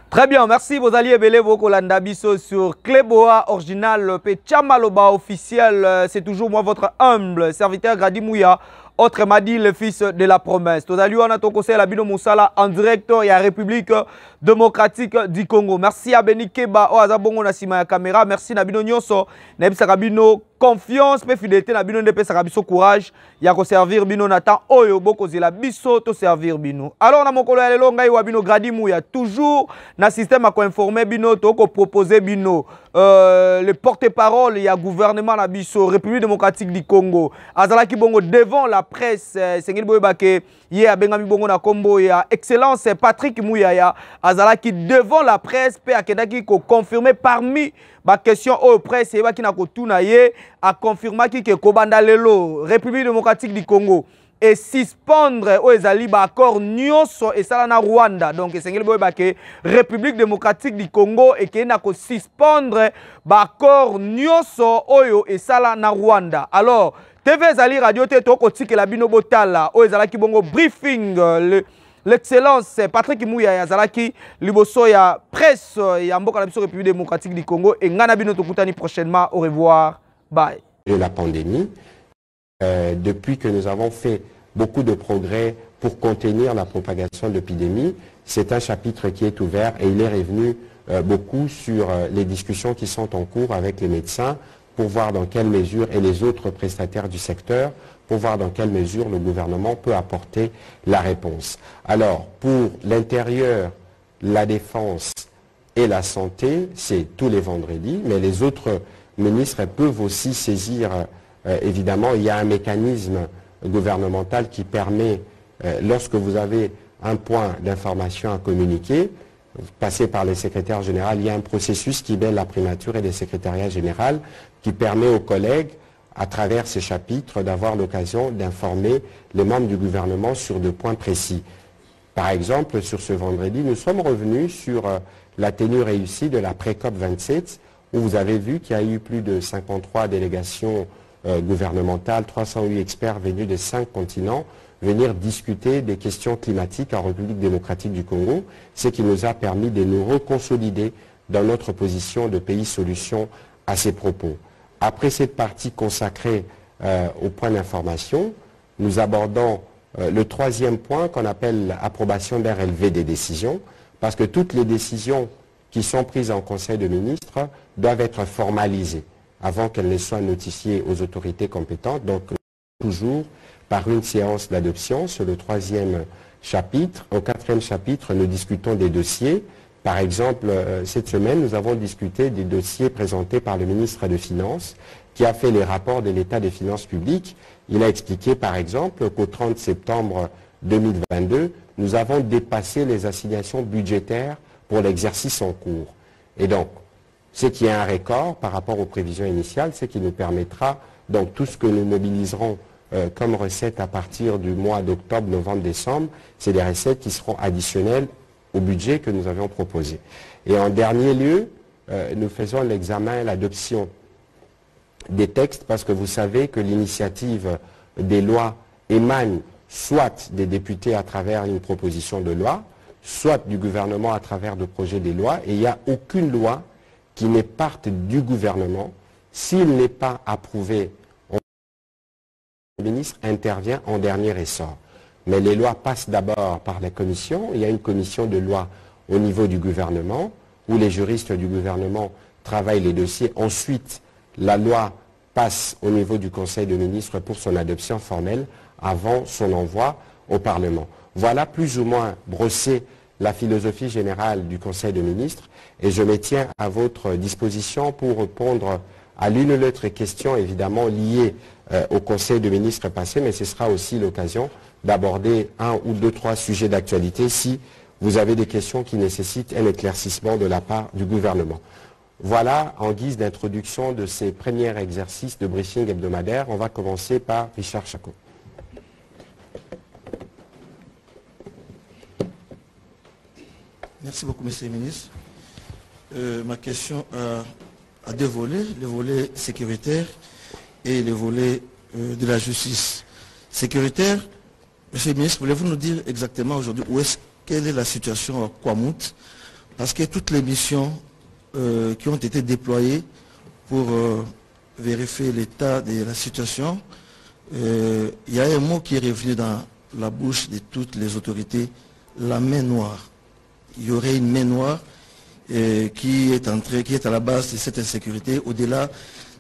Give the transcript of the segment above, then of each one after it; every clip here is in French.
Très bien, merci vos alliés belé vos Biso sur Cléboa original Chamaloba officiel. C'est toujours moi votre humble serviteur Gradi Mouya, autre Madi le fils de la promesse. Tozali on a ton conseil la Bino Moussala en direct et à République démocratique du Congo. Merci à Beni Keba o azabongo na sima ya caméra. Merci na Bino Nyonso na bisaka Bino confiance pe fidélité na Bino ndepe saka biso courage ya ko servir Bino na temps oyo boko zela biso to servir Bino. Alors na mokolo ya lelo ngai wa Bino Gradi Mouya toujours na système à ko informer Bino to ko proposer Bino le porte-parole ya gouvernement na biso République démocratique du Congo. Azalaki bongo devant la presse Sengeli Boyebake ye abengami bongo na kombo ya excellence Patrick Mouyaya azalaki devant la presse pe akedaki ko confirmer parmi ba question au presse et qui na kotuna ye a confirmé que kobanda lelo République démocratique du Congo et suspendre aux ezali ba accord nyonso et sala na Rwanda donc Sengeli Boyebake République démocratique du Congo et que na ko suspendre ba accord nyonso oyo et sala na Rwanda. Alors TV Zali Radio te toko tike la bino botala o ezalaki bongo briefing l'excellence Patrick Mouyaya azalaki liboso ya presse ya mboka na biso République démocratique du Congo et ngana bino tokutani prochainement. Au revoir, bye. De la pandémie, depuis que nous avons fait beaucoup de progrès pour contenir la propagation de l'épidémie, c'est un chapitre qui est ouvert et il est revenu beaucoup sur les discussions qui sont en cours avec les médecins pour voir dans quelle mesure, et les autres prestataires du secteur, pour voir dans quelle mesure le gouvernement peut apporter la réponse. Alors, pour l'intérieur, la défense et la santé, c'est tous les vendredis, mais les autres ministres peuvent aussi saisir, évidemment, il y a un mécanisme gouvernemental qui permet, lorsque vous avez un point d'information à communiquer, passé par les secrétaires généraux, il y a un processus qui mêle la primature et les secrétariats généraux qui permet aux collègues, à travers ces chapitres, d'avoir l'occasion d'informer les membres du gouvernement sur deux points précis. Par exemple, sur ce vendredi, nous sommes revenus sur la tenue réussie de la pré-COP 27, où vous avez vu qu'il y a eu plus de 53 délégations gouvernementales, 308 experts venus de 5 continents, venir discuter des questions climatiques en République démocratique du Congo, ce qui nous a permis de nous reconsolider dans notre position de pays solution à ces propos. Après cette partie consacrée au point d'information, nous abordons le troisième point qu'on appelle l'approbation d'un relevé des décisions, parce que toutes les décisions qui sont prises en Conseil de ministres doivent être formalisées avant qu'elles ne soient notifiées aux autorités compétentes. Donc, toujours par une séance d'adoption sur le troisième chapitre. Au quatrième chapitre, nous discutons des dossiers. Par exemple, cette semaine, nous avons discuté des dossiers présentés par le ministre des Finances qui a fait les rapports de l'état des finances publiques. Il a expliqué, par exemple, qu'au 30 septembre 2022, nous avons dépassé les assignations budgétaires pour l'exercice en cours. Et donc, ce qui est un record par rapport aux prévisions initiales, ce qui nous permettra, donc tout ce que nous mobiliserons comme recettes à partir du mois d'octobre, novembre, décembre, c'est des recettes qui seront additionnelles au budget que nous avions proposé. Et en dernier lieu, nous faisons l'examen et l'adoption des textes parce que vous savez que l'initiative des lois émane soit des députés à travers une proposition de loi, soit du gouvernement à travers de projets de loi, et il n'y a aucune loi qui ne parte du gouvernement s'il n'est pas approuvé. Le ministre intervient en dernier ressort. Mais les lois passent d'abord par la commission. Il y a une commission de loi au niveau du gouvernement où les juristes du gouvernement travaillent les dossiers. Ensuite, la loi passe au niveau du Conseil de ministres pour son adoption formelle avant son envoi au Parlement. Voilà plus ou moins brossé la philosophie générale du Conseil de ministres et je me tiens à votre disposition pour répondre à l'une ou l'autre question évidemment liée au Conseil de ministres passé, mais ce sera aussi l'occasion d'aborder un ou deux, trois sujets d'actualité si vous avez des questions qui nécessitent un éclaircissement de la part du gouvernement. Voilà, en guise d'introduction de ces premiers exercices de briefing hebdomadaire, on va commencer par Richard Chacot. Merci beaucoup, Monsieur le ministre. Ma question a deux volets, le volet sécuritaire et le volet de la justice. Sécuritaire, Monsieur le ministre, voulez-vous nous dire exactement aujourd'hui quelle est la situation à Kwamouth? Parce que toutes les missions qui ont été déployées pour vérifier l'état de la situation, il y a un mot qui est revenu dans la bouche de toutes les autorités, la main noire. Il y aurait une main noire qui est à la base de cette insécurité, au-delà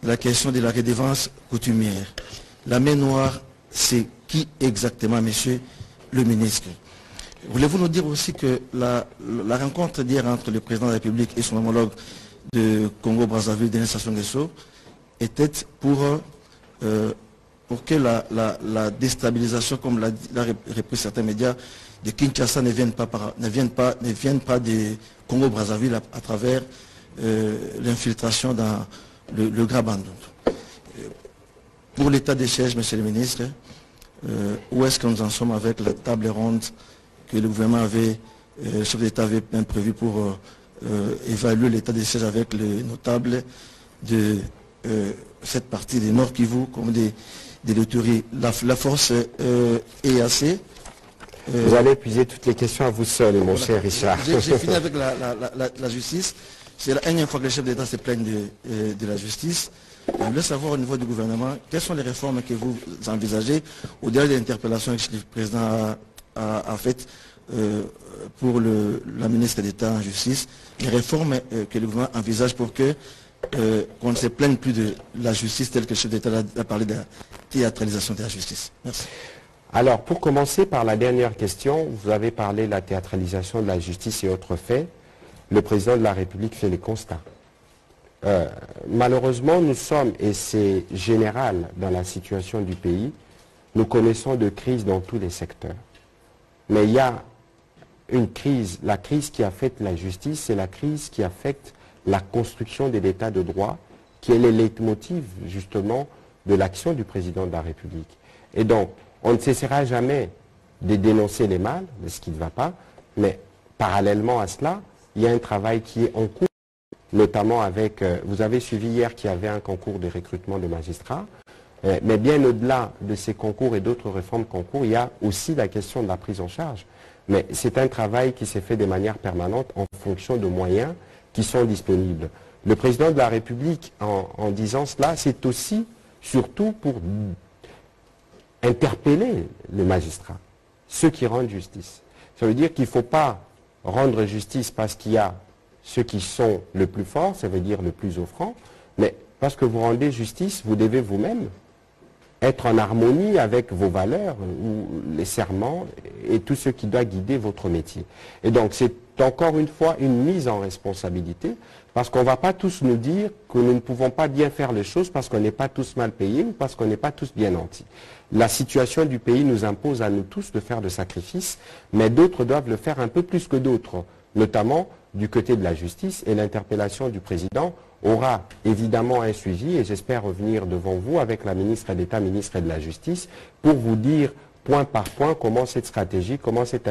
de la question de la redevance coutumière. La main noire, c'est qui exactement, monsieur le ministre? Voulez-vous nous dire aussi que la rencontre d'hier entre le président de la République et son homologue de Congo-Brazzaville, Denis Sassou Nguesso, était pour que la déstabilisation, comme l'a repris certains médias, de Kinshasa ne vienne pas de Congo-Brazzaville à travers l'infiltration dans le Grand Bandundu. Pour l'état des sièges, monsieur le ministre, où est-ce que nous en sommes avec la table ronde que le gouvernement le chef d'État avait même prévu pour évaluer l'état des sièges avec les notables de cette partie des Nord Kivu comme des l'autorité, la force EAC. Vous allez épuiser toutes les questions à vous seul, mon cher Richard. J'ai fini avec la justice. C'est la énième fois que le chef d'État se plaigne de la justice. Je voulais savoir au niveau du gouvernement, quelles sont les réformes que vous envisagez au-delà de l'interpellation que le président a faite pour la ministre d'État en justice, les réformes que le gouvernement envisage pour que qu'on ne se plaigne plus de la justice telle que le chef d'État a parlé de la théâtralisation de la justice. Merci. Alors, pour commencer par la dernière question, vous avez parlé de la théâtralisation de la justice et autres faits. Le président de la République fait les constats. Malheureusement, nous sommes, et c'est général dans la situation du pays, nous connaissons de crises dans tous les secteurs. Mais il y a une crise, la crise qui affecte la justice, c'est la crise qui affecte la construction de l'état de droit, qui est le leitmotiv, justement, de l'action du président de la République. Et donc, on ne cessera jamais de dénoncer les mal, de ce qui ne va pas, mais parallèlement à cela, il y a un travail qui est en cours, notamment avec, vous avez suivi hier qu'il y avait un concours de recrutement de magistrats, mais bien au-delà de ces concours et d'autres réformes concours, il y a aussi la question de la prise en charge. Mais c'est un travail qui s'est fait de manière permanente en fonction de moyens qui sont disponibles. Le président de la République, en disant cela, c'est aussi, surtout pour interpeller les magistrats, ceux qui rendent justice. Ça veut dire qu'il ne faut pas rendre justice parce qu'il y a ceux qui sont le plus forts, ça veut dire le plus offrant, mais parce que vous rendez justice, vous devez vous-même être en harmonie avec vos valeurs, ou les serments et tout ce qui doit guider votre métier. Et donc c'est encore une fois une mise en responsabilité, parce qu'on ne va pas tous nous dire que nous ne pouvons pas bien faire les choses parce qu'on n'est pas tous mal payés ou parce qu'on n'est pas tous bien nantis. La situation du pays nous impose à nous tous de faire des sacrifices, mais d'autres doivent le faire un peu plus que d'autres, notamment du côté de la justice, et l'interpellation du président aura évidemment un suivi, et j'espère revenir devant vous avec la ministre d'État, ministre de la Justice, pour vous dire point par point comment cette stratégie, comment cette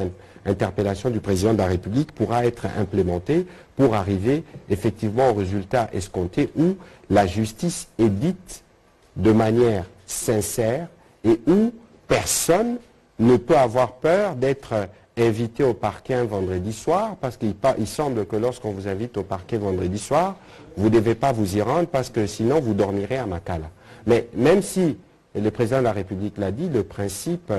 interpellation du président de la République pourra être implémentée pour arriver effectivement au résultat escompté où la justice est dite de manière sincère et où personne ne peut avoir peur d'être invité au parquet un vendredi soir, parce qu'il semble que lorsqu'on vous invite au parquet vendredi soir, vous ne devez pas vous y rendre parce que sinon vous dormirez à Makala. Mais même si le président de la République l'a dit, le principe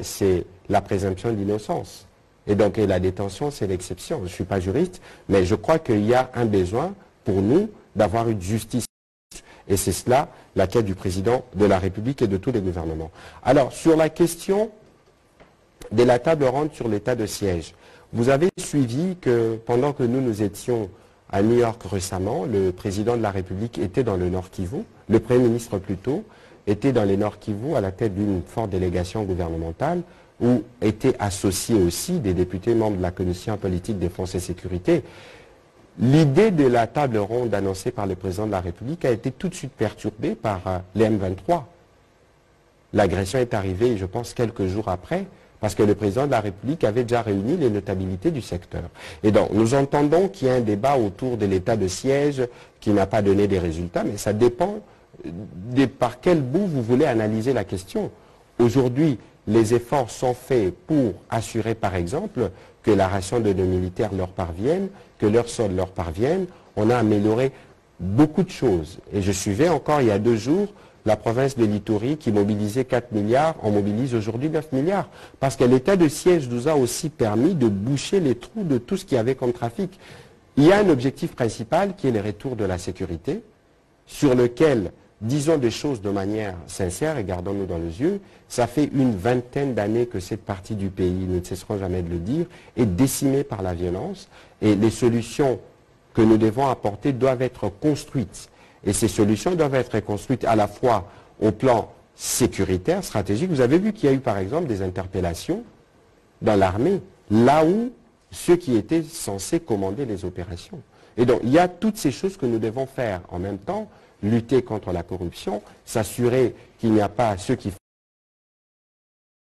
c'est la présomption d'innocence. Et donc la détention c'est l'exception. Je ne suis pas juriste, mais je crois qu'il y a un besoin pour nous d'avoir une justice. Et c'est cela la quête du président de la République et de tous les gouvernements. Alors sur la question de la table ronde sur l'état de siège, vous avez suivi que pendant que nous étions à New York récemment, le président de la République était dans le Nord Kivu, le Premier ministre plutôt, était dans le Nord Kivu à la tête d'une forte délégation gouvernementale où étaient associés aussi des députés membres de la Commission politique défense et sécurité. L'idée de la table ronde annoncée par le président de la République a été tout de suite perturbée par les M23. L'agression est arrivée, je pense, quelques jours après, parce que le président de la République avait déjà réuni les notabilités du secteur. Et donc, nous entendons qu'il y a un débat autour de l'état de siège qui n'a pas donné des résultats, mais ça dépend de par quel bout vous voulez analyser la question. Aujourd'hui, les efforts sont faits pour assurer, par exemple, que la ration de nos militaires leur parvienne, que leurs soldes leur parviennent. On a amélioré beaucoup de choses. Et je suivais encore il y a 2 jours la province de l'Ituri qui mobilisait 4 milliards, on mobilise aujourd'hui 9 milliards. Parce que l'état de siège nous a aussi permis de boucher les trous de tout ce qu'il y avait comme trafic. Il y a un objectif principal qui est le retour de la sécurité, sur lequel, disons des choses de manière sincère et gardons-nous dans les yeux, ça fait une 20aine d'années que cette partie du pays, nous ne cesserons jamais de le dire, est décimée par la violence et les solutions que nous devons apporter doivent être construites. Et ces solutions doivent être construites à la fois au plan sécuritaire, stratégique. Vous avez vu qu'il y a eu par exemple des interpellations dans l'armée, là où ceux qui étaient censés commander les opérations. Et donc il y a toutes ces choses que nous devons faire en même temps, lutter contre la corruption, s'assurer qu'il n'y a pas ceux qui...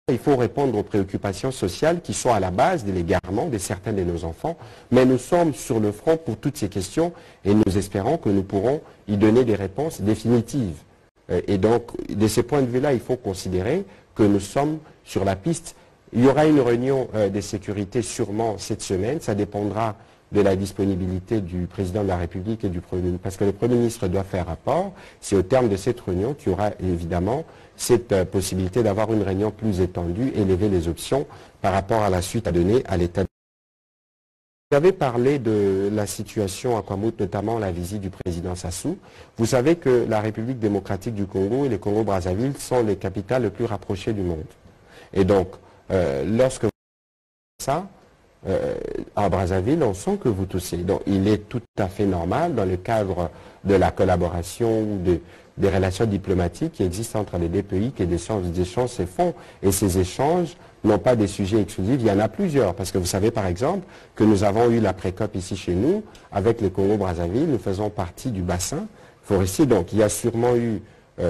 Il faut répondre aux préoccupations sociales qui sont à la base de l'égarement de certains de nos enfants. Mais nous sommes sur le front pour toutes ces questions et nous espérons que nous pourrons y donner des réponses définitives. Et donc, de ce point de vue-là, il faut considérer que nous sommes sur la piste. Il y aura une réunion de sécurité sûrement cette semaine. Ça dépendra de la disponibilité du président de la République et du Premier ministre. Parce que le Premier ministre doit faire rapport. C'est au terme de cette réunion qu'il y aura évidemment cette possibilité d'avoir une réunion plus étendue et lever les options par rapport à la suite à donner à l'État. Vous avez parlé de la situation à Kwamouth, notamment la visite du président Sassou. Vous savez que la République démocratique du Congo et le Congo-Brazzaville sont les capitales les plus rapprochées du monde. Et donc, lorsque vous faites ça, à Brazzaville, on sent que vous toussez. Donc, il est tout à fait normal, dans le cadre de la collaboration, des relations diplomatiques qui existent entre les 2 pays, que des échanges se font. Et ces échanges n'ont pas des sujets exclusifs, il y en a plusieurs. Parce que vous savez, par exemple, que nous avons eu la pré-COP ici chez nous, avec le Congo-Brazzaville, nous faisons partie du bassin forestier. Donc, il y a sûrement eu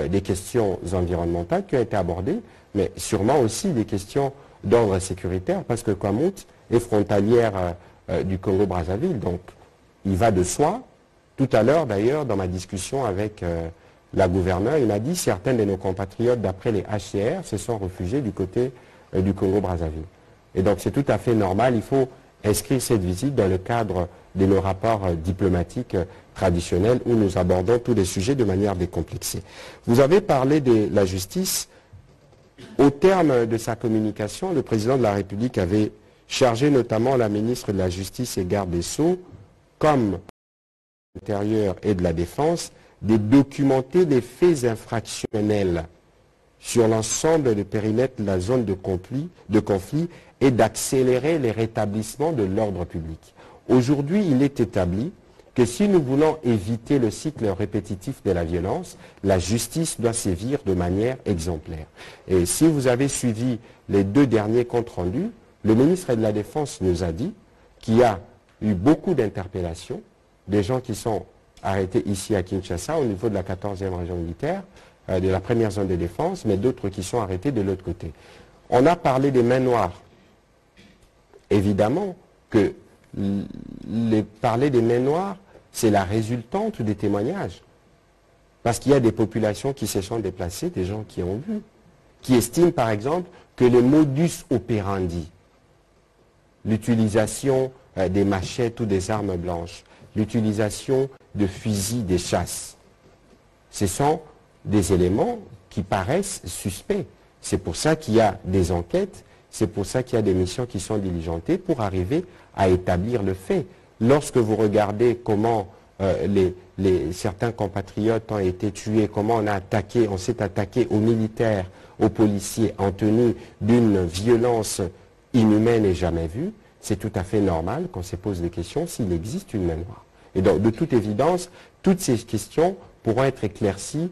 des questions environnementales qui ont été abordées, mais sûrement aussi des questions d'ordre sécuritaire, parce que Kwamouth est frontalière du Congo-Brazzaville. Donc, il va de soi. Tout à l'heure, d'ailleurs, dans ma discussion avec la gouverneure, il m'a dit certains de nos compatriotes, d'après les HCR, se sont réfugiés du côté du Congo-Brazzaville. Et donc, c'est tout à fait normal. Il faut inscrire cette visite dans le cadre de nos rapports diplomatiques traditionnels où nous abordons tous les sujets de manière décomplexée. Vous avez parlé de la justice. Au terme de sa communication, le président de la République avait chargé notamment la ministre de la Justice et garde des Sceaux, comme de l'Intérieur et de la Défense, de documenter des faits infractionnels sur l'ensemble du périmètre de la zone de conflit et d'accélérer les rétablissements de l'ordre public. Aujourd'hui, il est établi que si nous voulons éviter le cycle répétitif de la violence, la justice doit sévir de manière exemplaire. Et si vous avez suivi les 2 derniers comptes rendus, le ministre de la Défense nous a dit qu'il y a eu beaucoup d'interpellations, des gens qui sont arrêtés ici à Kinshasa au niveau de la 14e région militaire, de la première zone de défense, mais d'autres qui sont arrêtés de l'autre côté. On a parlé des mains noires. Évidemment que parler des mains noires, c'est la résultante des témoignages. Parce qu'il y a des populations qui se sont déplacées, des gens qui ont vu, qui estiment par exemple que le modus operandi, l'utilisation des machettes ou des armes blanches, l'utilisation de fusils des chasses, ce sont des éléments qui paraissent suspects. C'est pour ça qu'il y a des enquêtes, c'est pour ça qu'il y a des missions qui sont diligentées pour arriver à établir le fait. Lorsque vous regardez comment certains compatriotes ont été tués, comment on s'est attaqué aux militaires, aux policiers en tenue d'une violence inhumaine et jamais vue, c'est tout à fait normal qu'on se pose des questions s'il existe une main noire. Et donc, de toute évidence, toutes ces questions pourront être éclaircies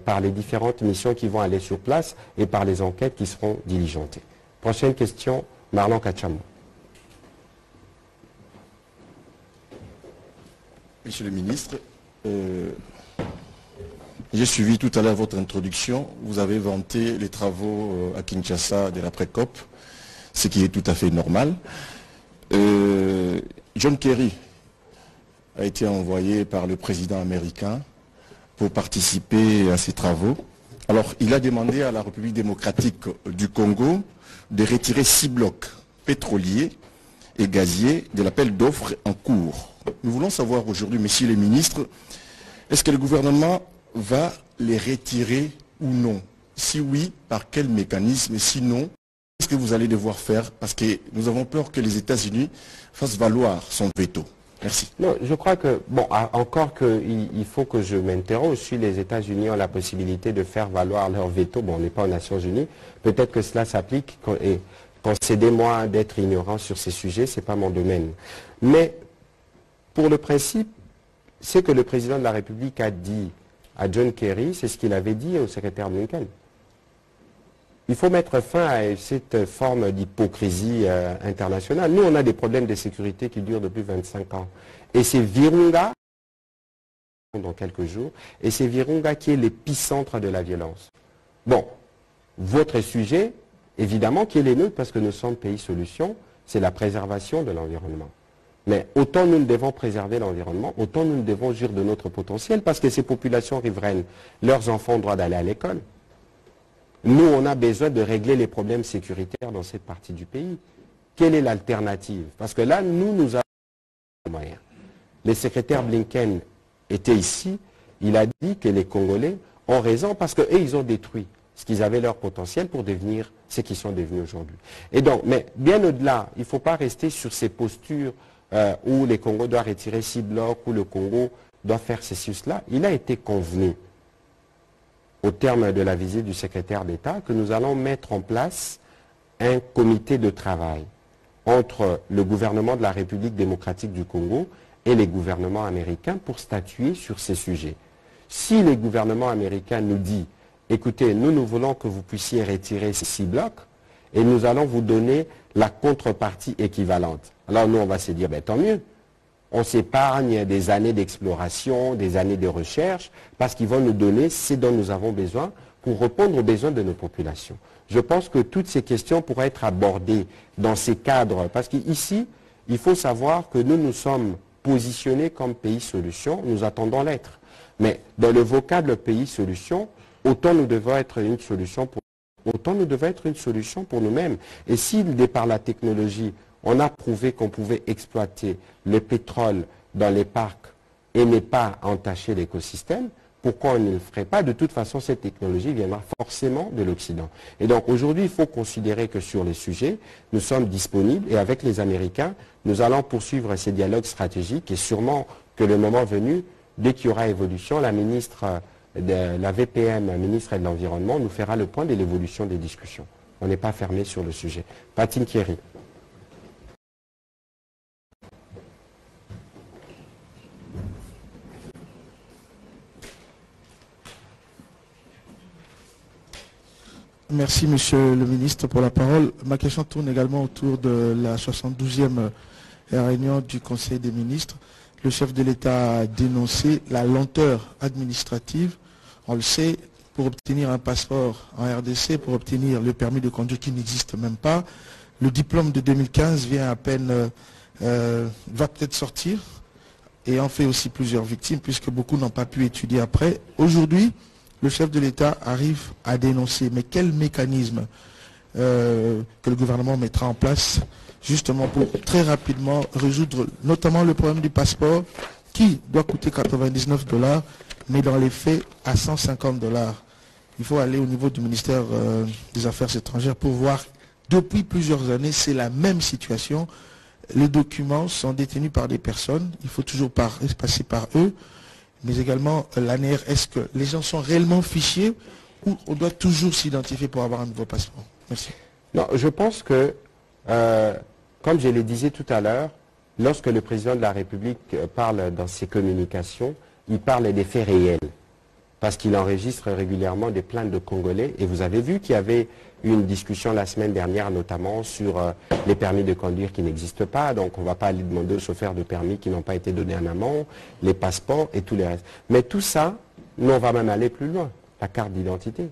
par les différentes missions qui vont aller sur place et par les enquêtes qui seront diligentées. Prochaine question, Marlon Kachamou. Monsieur le ministre, J'ai suivi tout à l'heure votre introduction. Vous avez vanté les travaux à Kinshasa de l'après-COP, ce qui est tout à fait normal. John Kerry a été envoyé par le président américain pour participer à ces travaux. Alors, il a demandé à la République démocratique du Congo de retirer 6 blocs pétroliers et gaziers de l'appel d'offres en cours. Nous voulons savoir aujourd'hui, messieurs les ministres, est-ce que le gouvernement va les retirer ou non? Si oui, par quel mécanisme? Sinon, qu'est-ce que vous allez devoir faire? Parce que nous avons peur que les États-Unis fassent valoir son veto. Merci. Non, je crois que, bon, encore qu'il faut que je m'interroge si les États-Unis ont la possibilité de faire valoir leur veto. Bon, on n'est pas aux Nations Unies. Peut-être que cela s'applique et concédez-moi d'être ignorant sur ces sujets, ce n'est pas mon domaine. Mais pour le principe, ce que le président de la République a dit à John Kerry, c'est ce qu'il avait dit au secrétaire Blinken. Il faut mettre fin à cette forme d'hypocrisie internationale. Nous, on a des problèmes de sécurité qui durent depuis 25 ans. Et c'est Virunga, dans quelques jours, et c'est Virunga qui est l'épicentre de la violence. Bon, votre sujet, évidemment, qui est les nôtres, parce que nous sommes pays solution, c'est la préservation de l'environnement. Mais autant nous devons préserver l'environnement, autant nous devons jouir de notre potentiel, parce que ces populations riveraines, leurs enfants ont droit d'aller à l'école. Nous, on a besoin de régler les problèmes sécuritaires dans cette partie du pays. Quelle est l'alternative? Parce que là, nous avons des moyens. Le secrétaire Blinken était ici, il a dit que les Congolais ont raison parce qu'eux, ils ont détruit ce qu'ils avaient leur potentiel pour devenir ce qu'ils sont devenus aujourd'hui. Et donc, mais bien au-delà, il ne faut pas rester sur ces postures où les Congos doivent retirer 6 blocs, où le Congo doit faire ceci ou cela. Il a été convenu au terme de la visite du secrétaire d'État, que nous allons mettre en place un comité de travail entre le gouvernement de la République démocratique du Congo et les gouvernements américains pour statuer sur ces sujets. Si le gouvernement américain nous dit, écoutez, nous voulons que vous puissiez retirer ces 6 blocs et nous allons vous donner la contrepartie équivalente. Alors nous, on va se dire, ben, tant mieux. On s'épargne des années d'exploration, des années de recherche, parce qu'ils vont nous donner ce dont nous avons besoin pour répondre aux besoins de nos populations. Je pense que toutes ces questions pourraient être abordées dans ces cadres, parce qu'ici, il faut savoir que nous sommes positionnés comme pays solution, nous attendons l'être. Mais dans le vocable pays solution, autant nous devons être une solution pour nous-mêmes. Et si, par la technologie, on a prouvé qu'on pouvait exploiter le pétrole dans les parcs et ne pas entacher l'écosystème, pourquoi on ne le ferait pas? De toute façon, cette technologie viendra forcément de l'Occident. Et donc aujourd'hui, il faut considérer que sur les sujets, nous sommes disponibles et avec les Américains, nous allons poursuivre ces dialogues stratégiques et sûrement que le moment venu, dès qu'il y aura évolution, la ministre de la VPM, ministre de l'Environnement, nous fera le point de l'évolution des discussions. On n'est pas fermé sur le sujet. Patine Thierry. Merci, Monsieur le Ministre, pour la parole. Ma question tourne également autour de la 72e réunion du Conseil des ministres. Le chef de l'État a dénoncé la lenteur administrative. On le sait, pour obtenir un passeport en RDC, pour obtenir le permis de conduire qui n'existe même pas, le diplôme de 2015 vient à peine, va peut-être sortir, et en fait aussi plusieurs victimes, puisque beaucoup n'ont pas pu étudier après. Aujourd'hui, le chef de l'État arrive à dénoncer. Mais quel mécanisme que le gouvernement mettra en place justement pour très rapidement résoudre notamment le problème du passeport qui doit coûter 99 $, mais dans les faits à 150 $. Il faut aller au niveau du ministère des Affaires étrangères pour voir. Depuis plusieurs années, c'est la même situation. Les documents sont détenus par des personnes. Il faut toujours passer par eux. Mais également l'ANR, est-ce que les gens sont réellement fichés ou on doit toujours s'identifier pour avoir un nouveau passeport? Merci. Non, je pense que, comme je le disais tout à l'heure, lorsque le président de la République parle dans ses communications, il parle des faits réels. Parce qu'il enregistre régulièrement des plaintes de Congolais. Et vous avez vu qu'il y avait une discussion la semaine dernière, notamment sur les permis de conduire qui n'existent pas. Donc on ne va pas aller demander aux chauffeurs de permis qui n'ont pas été donnés en amont, les passeports et tout le reste. Mais tout ça, Nous, on va même aller plus loin. La carte d'identité.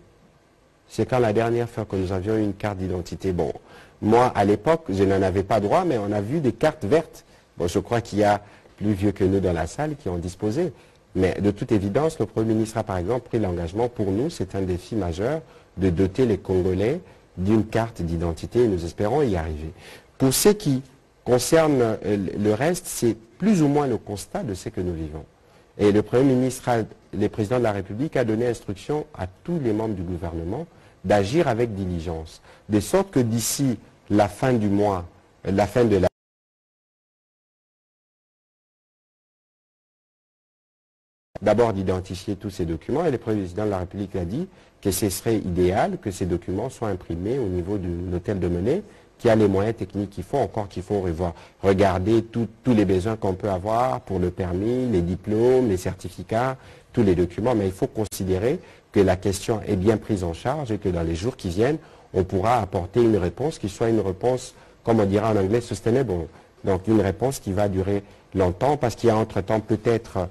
C'est quand la dernière fois que nous avions une carte d'identité. Bon, moi, à l'époque, je n'en avais pas droit, mais on a vu des cartes vertes. Bon, je crois qu'il y a plus vieux que nous dans la salle qui ont disposé. Mais de toute évidence, le Premier ministre a par exemple pris l'engagement, pour nous, c'est un défi majeur, de doter les Congolais d'une carte d'identité et nous espérons y arriver. Pour ce qui concerne le reste, c'est plus ou moins le constat de ce que nous vivons. Et le Premier ministre, le Président de la République a donné instruction à tous les membres du gouvernement d'agir avec diligence, de sorte que d'ici la fin du mois, la fin de la d'abord d'identifier tous ces documents, et le Président de la République a dit que ce serait idéal que ces documents soient imprimés au niveau de l'hôtel de Meney, qui a les moyens techniques qu'il faut, encore qu'il faut revoir. Regarder tous les besoins qu'on peut avoir pour le permis, les diplômes, les certificats, tous les documents, mais il faut considérer que la question est bien prise en charge et que dans les jours qui viennent, on pourra apporter une réponse qui soit une réponse, comme on dirait en anglais, sustainable, donc une réponse qui va durer longtemps, parce qu'il y a entre-temps peut-être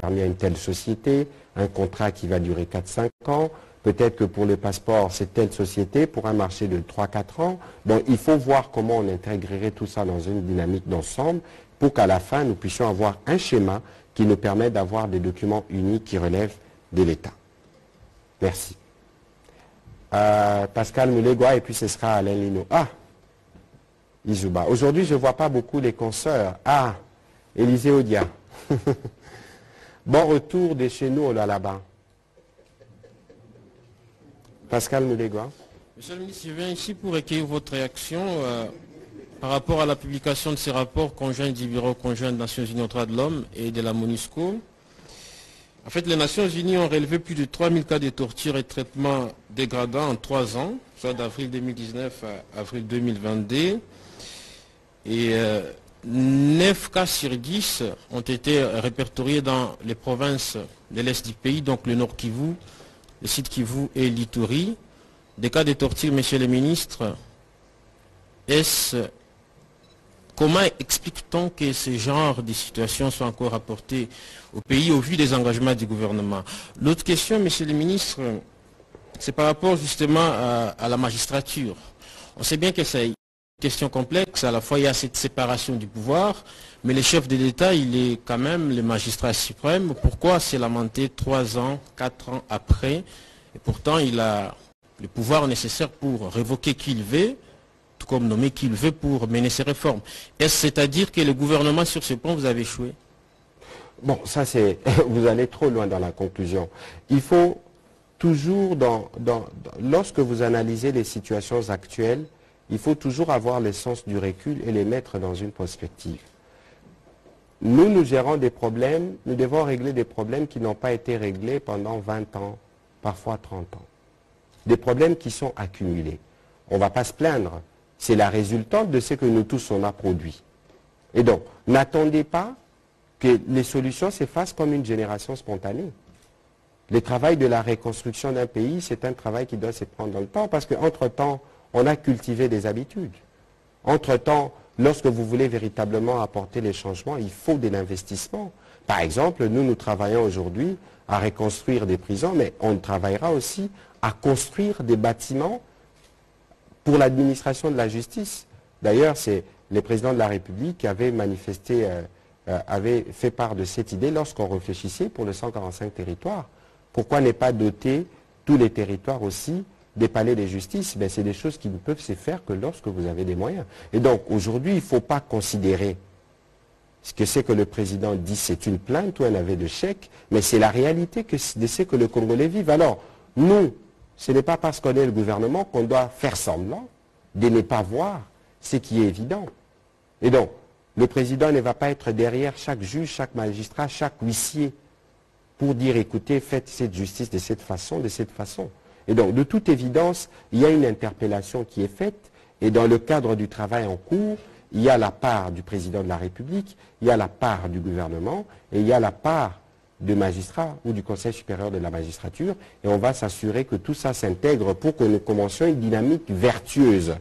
permis à une telle société, un contrat qui va durer 4-5 ans, peut-être que pour le passeport, c'est telle société, pour un marché de 3-4 ans. Donc il faut voir comment on intégrerait tout ça dans une dynamique d'ensemble pour qu'à la fin, nous puissions avoir un schéma qui nous permet d'avoir des documents uniques qui relèvent de l'État. Merci. Pascal Moulegua, et puis ce sera Alain Lino. Ah, Izuba. Aujourd'hui, je ne vois pas beaucoup les consoeurs. Ah, Élisée Odia. Bon retour de chez nous, là-bas. Pascal Moulegua. Monsieur le ministre, je viens ici pour recueillir votre réaction par rapport à la publication de ces rapports conjoints du Bureau conjoint des Nations Unies aux droits de l'homme et de la MONUSCO. En fait, les Nations Unies ont relevé plus de 3000 cas de torture et de traitements dégradants en 3 ans, soit d'avril 2019 à avril 2022. Et 9 cas sur 10 ont été répertoriés dans les provinces de l'Est du pays, donc le Nord Kivu, le Sud Kivu et l'Ituri. Des cas de torture, monsieur le ministre, comment explique-t-on que ce genre de situations soient encore rapportées au pays au vu des engagements du gouvernement? L'autre question, monsieur le ministre, c'est par rapport justement à la magistrature. On sait bien que c'est une question complexe, à la fois il y a cette séparation du pouvoir, mais le chef de l'État, il est quand même le magistrat suprême. Pourquoi s'est lamenté 3 ans, 4 ans après, et pourtant il a le pouvoir nécessaire pour révoquer qui il veut, tout comme nommer qui il veut pour mener ses réformes? Est-ce c'est-à-dire que le gouvernement sur ce point, vous avez échoué? Bon, ça c'est... vous allez trop loin dans la conclusion. Il faut toujours, lorsque vous analysez les situations actuelles, il faut toujours avoir le sens du recul et les mettre dans une perspective. Nous gérons des problèmes, nous devons régler des problèmes qui n'ont pas été réglés pendant 20 ans, parfois 30 ans. Des problèmes qui sont accumulés. On ne va pas se plaindre. C'est la résultante de ce que nous tous on a produit. Et donc, n'attendez pas que les solutions s'effacent comme une génération spontanée. Le travail de la reconstruction d'un pays, c'est un travail qui doit se prendre dans le temps, parce qu'entre-temps, on a cultivé des habitudes. Entre-temps, lorsque vous voulez véritablement apporter les changements, il faut de l'investissement. Par exemple, nous travaillons aujourd'hui à reconstruire des prisons, mais on travaillera aussi à construire des bâtiments pour l'administration de la justice. D'ailleurs, c'est le président de la République qui avait manifesté, avait fait part de cette idée lorsqu'on réfléchissait pour le 145 territoires. Pourquoi ne pas doter tous les territoires aussi des palais de justice? Ben, c'est des choses qui ne peuvent se faire que lorsque vous avez des moyens. Et donc, aujourd'hui, il ne faut pas considérer ce que c'est que le président dit, c'est une plainte ou un aveu de chèque, mais c'est la réalité de ce que le Congolais vivent. Alors, nous, ce n'est pas parce qu'on est le gouvernement qu'on doit faire semblant de ne pas voir ce qui est évident. Et donc, le président ne va pas être derrière chaque juge, chaque magistrat, chaque huissier pour dire, écoutez, faites cette justice de cette façon, de cette façon. Et donc, de toute évidence, il y a une interpellation qui est faite, et dans le cadre du travail en cours, il y a la part du président de la République, il y a la part du gouvernement, et il y a la part de magistrats ou du Conseil supérieur de la magistrature, et on va s'assurer que tout ça s'intègre pour que nous commencions une dynamique vertueuse.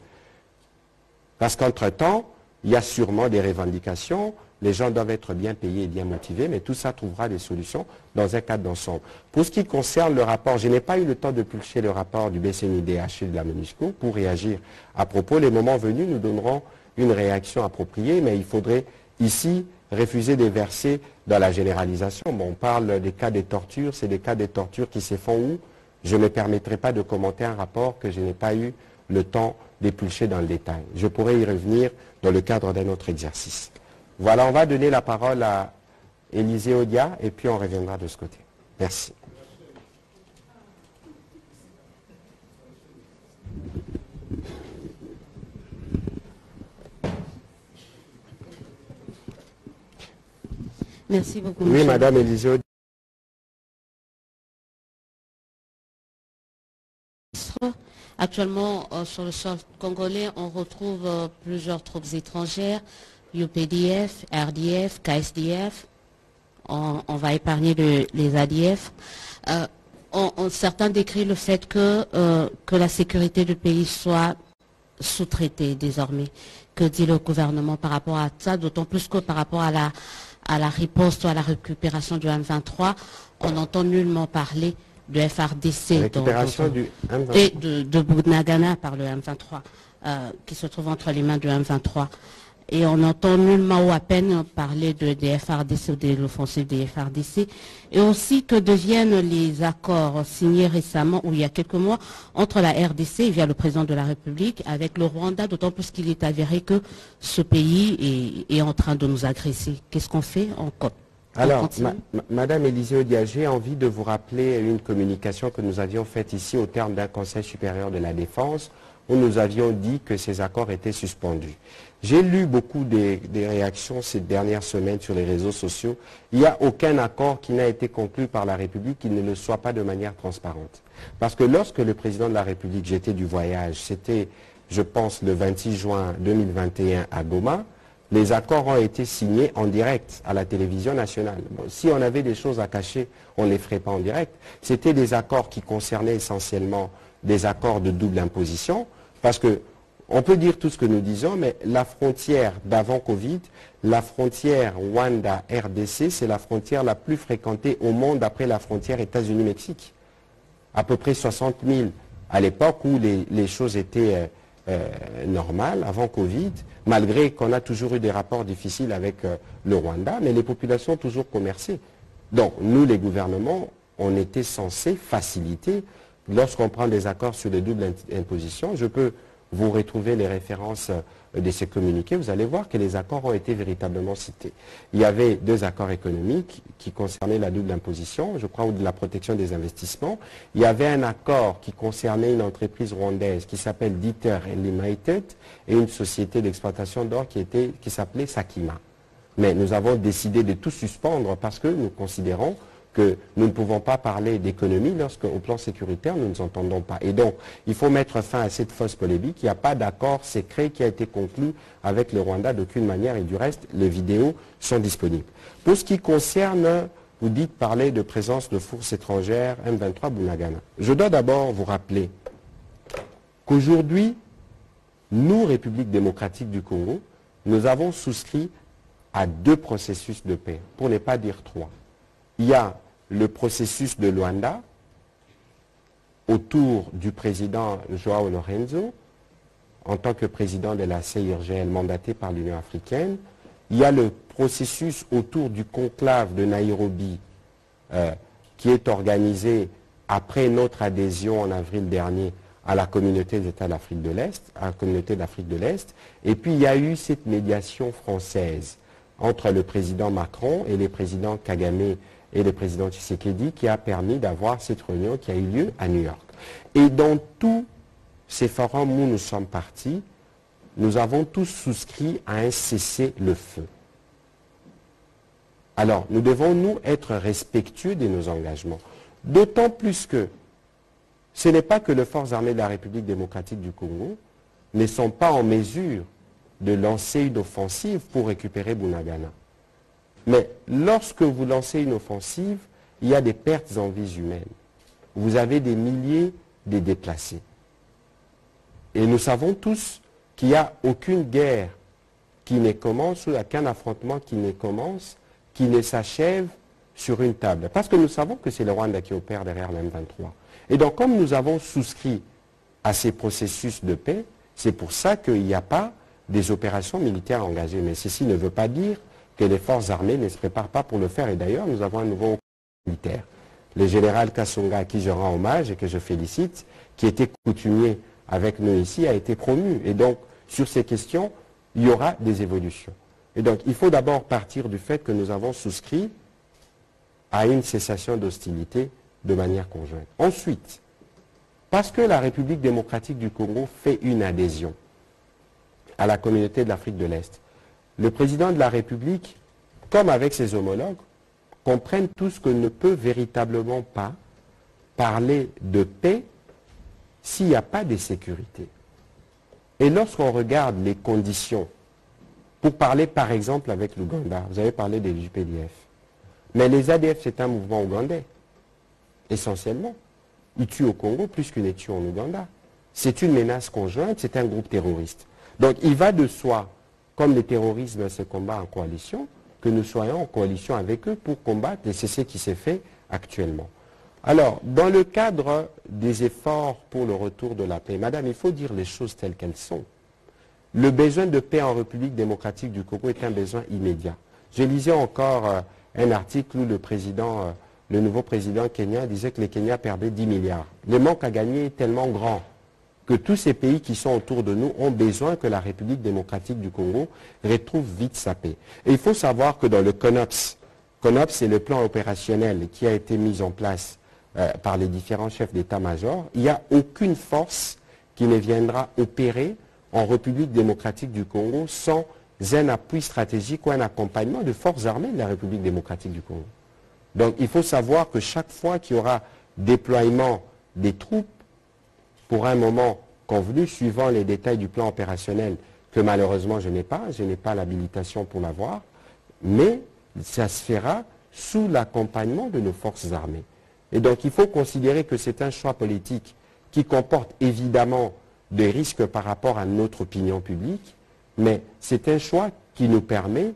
Parce qu'entre-temps, il y a sûrement des revendications, les gens doivent être bien payés et bien motivés, mais tout ça trouvera des solutions dans un cadre d'ensemble. Pour ce qui concerne le rapport, je n'ai pas eu le temps de pulcher le rapport du BCNIDH et de la MONUSCO pour réagir à propos. Les moments venus, nous donnerons une réaction appropriée, mais il faudrait ici refuser de verser dans la généralisation. Bon, on parle des cas des tortures, c'est des cas des tortures qui se font où? Je ne me permettrai pas de commenter un rapport que je n'ai pas eu le temps d'éplucher dans le détail. Je pourrais y revenir dans le cadre d'un autre exercice. Voilà, on va donner la parole à Élisée Odia et puis on reviendra de ce côté. Merci. Merci beaucoup. Oui, Madame Élisée Odia. Actuellement, sur le sol congolais, on retrouve plusieurs troupes étrangères, UPDF, RDF, KSDF. On va épargner les ADF. Certains décrivent le fait que la sécurité du pays soit sous-traitée désormais. Que dit le gouvernement par rapport à ça? D'autant plus que par rapport à la riposte ou à la récupération du M23, on n'entend nullement parler de FRDC, Récupération du M23. de Bunagana par le M23, qui se trouve entre les mains du M23. Et on n'entend nullement ou à peine parler des FRDC ou de l'offensive des FRDC. Et aussi que deviennent les accords signés récemment, ou il y a quelques mois, entre la RDC via le président de la République avec le Rwanda, d'autant plus qu'il est avéré que ce pays est en train de nous agresser. Qu'est-ce qu'on fait? Alors, Madame Élisée Odia, j'ai envie de vous rappeler une communication que nous avions faite ici au terme d'un Conseil supérieur de la défense où nous avions dit que ces accords étaient suspendus. J'ai lu beaucoup des réactions ces dernières semaines sur les réseaux sociaux. Il n'y a aucun accord qui n'a été conclu par la République qui ne le soit pas de manière transparente. Parce que lorsque le président de la République, j'étais du voyage, c'était, je pense, le 26 juin 2021 à Goma, les accords ont été signés en direct à la télévision nationale. Bon, si on avait des choses à cacher, on ne les ferait pas en direct. C'était des accords qui concernaient essentiellement des accords de double imposition, parce que on peut dire tout ce que nous disons, mais la frontière d'avant Covid, la frontière Rwanda-RDC, c'est la frontière la plus fréquentée au monde après la frontière États-Unis-Mexique. À peu près 60 000 à l'époque où les choses étaient normales, avant Covid, malgré qu'on a toujours eu des rapports difficiles avec le Rwanda, mais les populations ont toujours commercé. Donc, nous, les gouvernements, on était censés faciliter, lorsqu'on prend des accords sur les doubles impositions, je peux vous retrouver les références de ces communiqués, vous allez voir que les accords ont été véritablement cités. Il y avait 2 accords économiques qui concernaient la double imposition, je crois, ou de la protection des investissements. Il y avait un accord qui concernait une entreprise rwandaise qui s'appelle Dieter Limited et une société d'exploitation d'or qui s'appelait Sakima. Mais nous avons décidé de tout suspendre parce que nous considérons que nous ne pouvons pas parler d'économie lorsque, au plan sécuritaire, nous ne nous entendons pas. Et donc, il faut mettre fin à cette fausse polémique. Il n'y a pas d'accord secret qui a été conclu avec le Rwanda d'aucune manière et du reste, les vidéos sont disponibles. Pour ce qui concerne, vous dites parler de présence de forces étrangères M23 Bunagana. Je dois d'abord vous rappeler qu'aujourd'hui, nous, République démocratique du Congo, nous avons souscrit à 2 processus de paix, pour ne pas dire 3. Il y a le processus de Luanda autour du président Joao Lorenzo en tant que président de la CIRGL mandaté par l'Union africaine. Il y a le processus autour du conclave de Nairobi qui est organisé après notre adhésion en avril dernier à la communauté des États d'Afrique de l'Est, à la communauté d'Afrique de l'Est. Et puis il y a eu cette médiation française entre le président Macron et les présidents Kagame et le président Tshisekedi qui a permis d'avoir cette réunion qui a eu lieu à New York. Et dans tous ces forums où nous sommes partis, nous avons tous souscrit à un cessez-le-feu. Alors, nous devons, nous, être respectueux de nos engagements. D'autant plus que ce n'est pas que les forces armées de la République démocratique du Congo ne sont pas en mesure de lancer une offensive pour récupérer Bunagana. Mais lorsque vous lancez une offensive, il y a des pertes en vies humaines. Vous avez des milliers de déplacés. Et nous savons tous qu'il n'y a aucune guerre qui ne commence, ou qu'un affrontement qui ne commence, qui ne s'achève sur une table. Parce que nous savons que c'est le Rwanda qui opère derrière le M23. Et donc, comme nous avons souscrit à ces processus de paix, c'est pour ça qu'il n'y a pas des opérations militaires engagées. Mais ceci ne veut pas dire que les forces armées ne se préparent pas pour le faire. Et d'ailleurs, nous avons un nouveau militaire. Le général Kasonga, à qui je rends hommage et que je félicite, qui était coutumier avec nous ici, a été promu. Et donc, sur ces questions, il y aura des évolutions. Et donc, il faut d'abord partir du fait que nous avons souscrit à une cessation d'hostilité de manière conjointe. Ensuite, parce que la République démocratique du Congo fait une adhésion à la communauté de l'Afrique de l'Est, le président de la République, comme avec ses homologues, comprennent tous qu'on ne peut véritablement pas parler de paix s'il n'y a pas de sécurité. Et lorsqu'on regarde les conditions, pour parler par exemple avec l'Ouganda, vous avez parlé des UPDF, mais les ADF c'est un mouvement ougandais, essentiellement. Ils tuent au Congo plus qu'ils ne tuent en Ouganda. C'est une menace conjointe, c'est un groupe terroriste. Donc il va de soi, comme le terrorisme se combat en coalition, que nous soyons en coalition avec eux pour combattre, et c'est ce qui s'est fait actuellement. Alors, dans le cadre des efforts pour le retour de la paix, madame, il faut dire les choses telles qu'elles sont. Le besoin de paix en République démocratique du Congo est un besoin immédiat. Je lisais encore un article où le nouveau président kenyan disait que les Kenyans perdaient 10 milliards. Le manque à gagner est tellement grand que tous ces pays qui sont autour de nous ont besoin que la République démocratique du Congo retrouve vite sa paix. Et il faut savoir que dans le CONOPS, CONOPS c'est le plan opérationnel qui a été mis en place par les différents chefs d'état-major, il n'y a aucune force qui ne viendra opérer en République démocratique du Congo sans un appui stratégique ou un accompagnement de forces armées de la République démocratique du Congo. Donc il faut savoir que chaque fois qu'il y aura déploiement des troupes, pour un moment convenu, suivant les détails du plan opérationnel, que malheureusement je n'ai pas l'habilitation pour l'avoir, mais ça se fera sous l'accompagnement de nos forces armées. Et donc il faut considérer que c'est un choix politique qui comporte évidemment des risques par rapport à notre opinion publique, mais c'est un choix qui nous permet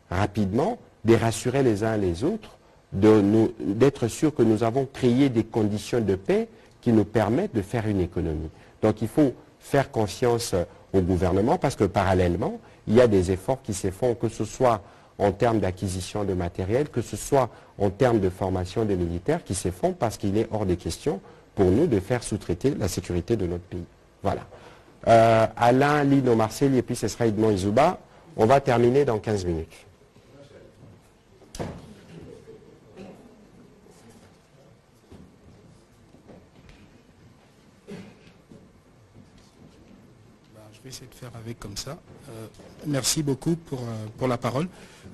rapidement de rassurer les uns les autres, d'être sûr que nous avons créé des conditions de paix qui nous permettent de faire une économie. Donc il faut faire confiance au gouvernement parce que parallèlement, il y a des efforts qui se font, que ce soit en termes d'acquisition de matériel, que ce soit en termes de formation des militaires qui se font parce qu'il est hors des questions pour nous de faire sous-traiter la sécurité de notre pays. Voilà. Alain, Lino, Marseille et puis ce sera Edmond Izouba. On va terminer dans 15 minutes. Je vais essayer de faire avec comme ça. Merci beaucoup pour la parole.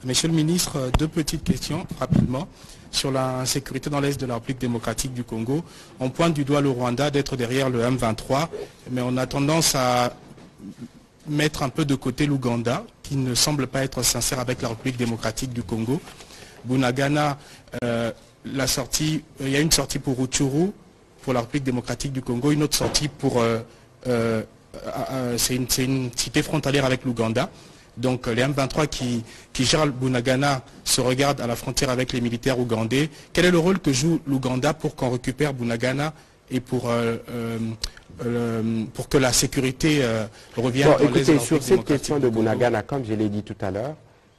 Monsieur le ministre, deux petites questions rapidement. Sur la sécurité dans l'Est de la République démocratique du Congo, on pointe du doigt le Rwanda d'être derrière le M23, mais on a tendance à mettre un peu de côté l'Ouganda, qui ne semble pas être sincère avec la République démocratique du Congo. Bunagana, il y a une sortie pour Rutshuru, pour la République démocratique du Congo, une autre sortie pour... c'est une cité frontalière avec l'Ouganda. Donc les M23 qui gèrent Bunagana se regardent à la frontière avec les militaires ougandais. Quel est le rôle que joue l'Ouganda pour qu'on récupère Bunagana et pour que la sécurité revienne dans les écoutez, sur cette question de Bunagana, comme je l'ai dit tout à l'heure,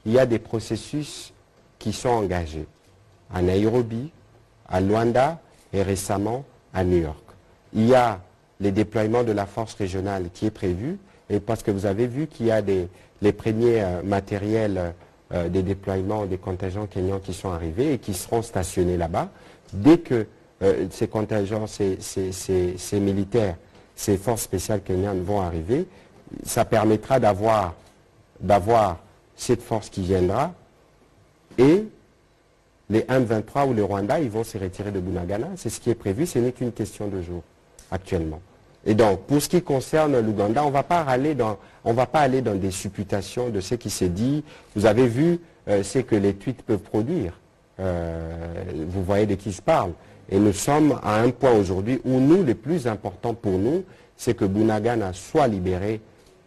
il y a des processus qui sont engagés à Nairobi, à Luanda et récemment à New York. Il y a les déploiements de la force régionale qui est prévu, et parce que vous avez vu qu'il y a les premiers matériels des déploiements des contingents kenyans qui sont arrivés et qui seront stationnés là-bas. Dès que ces contingents, ces militaires, ces forces spéciales kenyanes vont arriver, ça permettra d'avoir cette force qui viendra, et les M23 ou le Rwanda, ils vont se retirer de Bunagana. C'est ce qui est prévu, ce n'est qu'une question de jours actuellement. Et donc, pour ce qui concerne l'Ouganda, on ne va pas aller dans des supputations de ce qui s'est dit. Vous avez vu ce que les tweets peuvent produire. Vous voyez de qui je parle. Et nous sommes à un point aujourd'hui où nous, le plus important pour nous, c'est que Bunagana soit libéré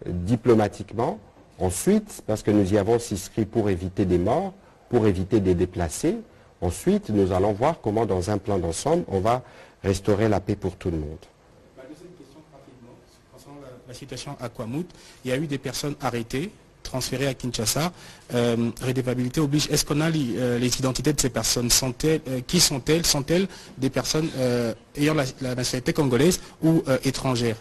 diplomatiquement Ensuite, parce que nous y avons souscrit pour éviter des morts, pour éviter des déplacés, ensuite, nous allons voir comment, dans un plan d'ensemble, on va restaurer la paix pour tout le monde. Ma deuxième question, rapidement, concernant la situation à Kwamouth, il y a eu des personnes arrêtées, transférées à Kinshasa. Redevabilité oblige. Est-ce qu'on a les identités de ces personnes? Qui sont-elles? Sont-elles des personnes ayant la nationalité congolaise ou étrangère?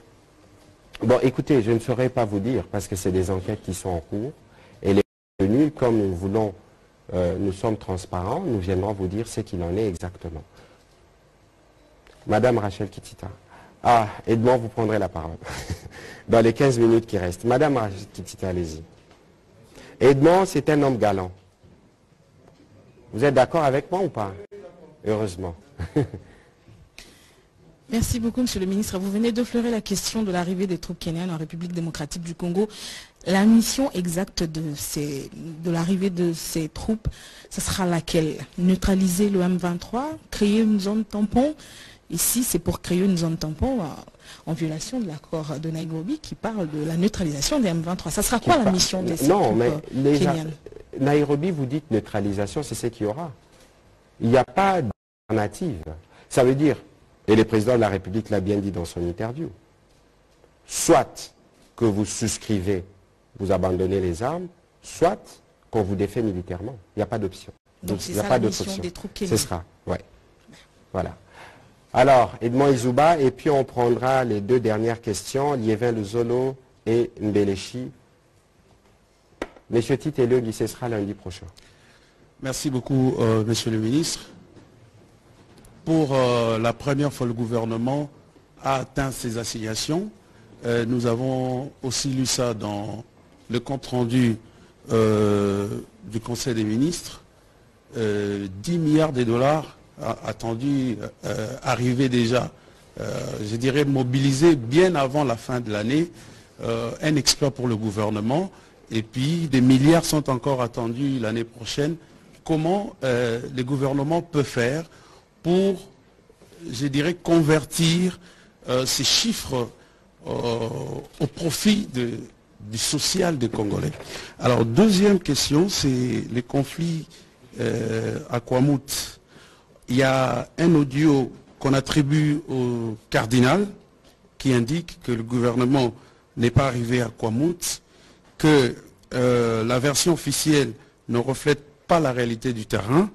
Bon, écoutez, je ne saurais pas vous dire, parce que c'est des enquêtes qui sont en cours. Et les contenus, comme nous voulons, nous sommes transparents, nous viendrons vous dire ce qu'il en est exactement. Madame Rachel Kitita. Ah, Edmond, vous prendrez la parole. Dans les 15 minutes qui restent. Madame Rachel Kitita, allez-y. Edmond, c'est un homme galant. Vous êtes d'accord avec moi ou pas? Heureusement. Merci beaucoup, Monsieur le ministre. Vous venez d'effleurer la question de l'arrivée des troupes kenyanes en République démocratique du Congo. La mission exacte de l'arrivée de ces troupes, ce sera laquelle? Neutraliser le M23, créer une zone tampon? Ici, c'est pour créer une zone tampon en violation de l'accord de Nairobi qui parle de la neutralisation des M23. Ça sera quoi la mission des troupes kenyanes? Nairobi, vous dites neutralisation, c'est ce qu'il y aura. Il n'y a pas d'alternative. Ça veut dire, et le président de la République l'a bien dit dans son interview, soit que vous souscrivez, vous abandonnez les armes, soit qu'on vous défait militairement. Il n'y a pas d'option. Donc c'est ça la mission des troupes kenyanes. Ce sera, oui. Voilà. Alors, Edmond Izouba, et puis on prendra les deux dernières questions, Liévin Luzolo et Mbelechi. Monsieur Tite et Leugui, ce sera lundi prochain. Merci beaucoup, Monsieur le ministre. Pour la première fois, le gouvernement a atteint ses assignations. Nous avons aussi lu ça dans le compte-rendu du Conseil des ministres. 10 milliards de dollars attendu arriver déjà, je dirais mobilisé bien avant la fin de l'année, un exploit pour le gouvernement, et puis des milliards sont encore attendus l'année prochaine. Comment le gouvernement peut faire pour, je dirais, convertir ces chiffres au profit du social des Congolais? Alors, deuxième question, c'est les conflits à Kwamouth. Il y a un audio qu'on attribue au cardinal qui indique que le gouvernement n'est pas arrivé à Kwamouth, que la version officielle ne reflète pas la réalité du terrain.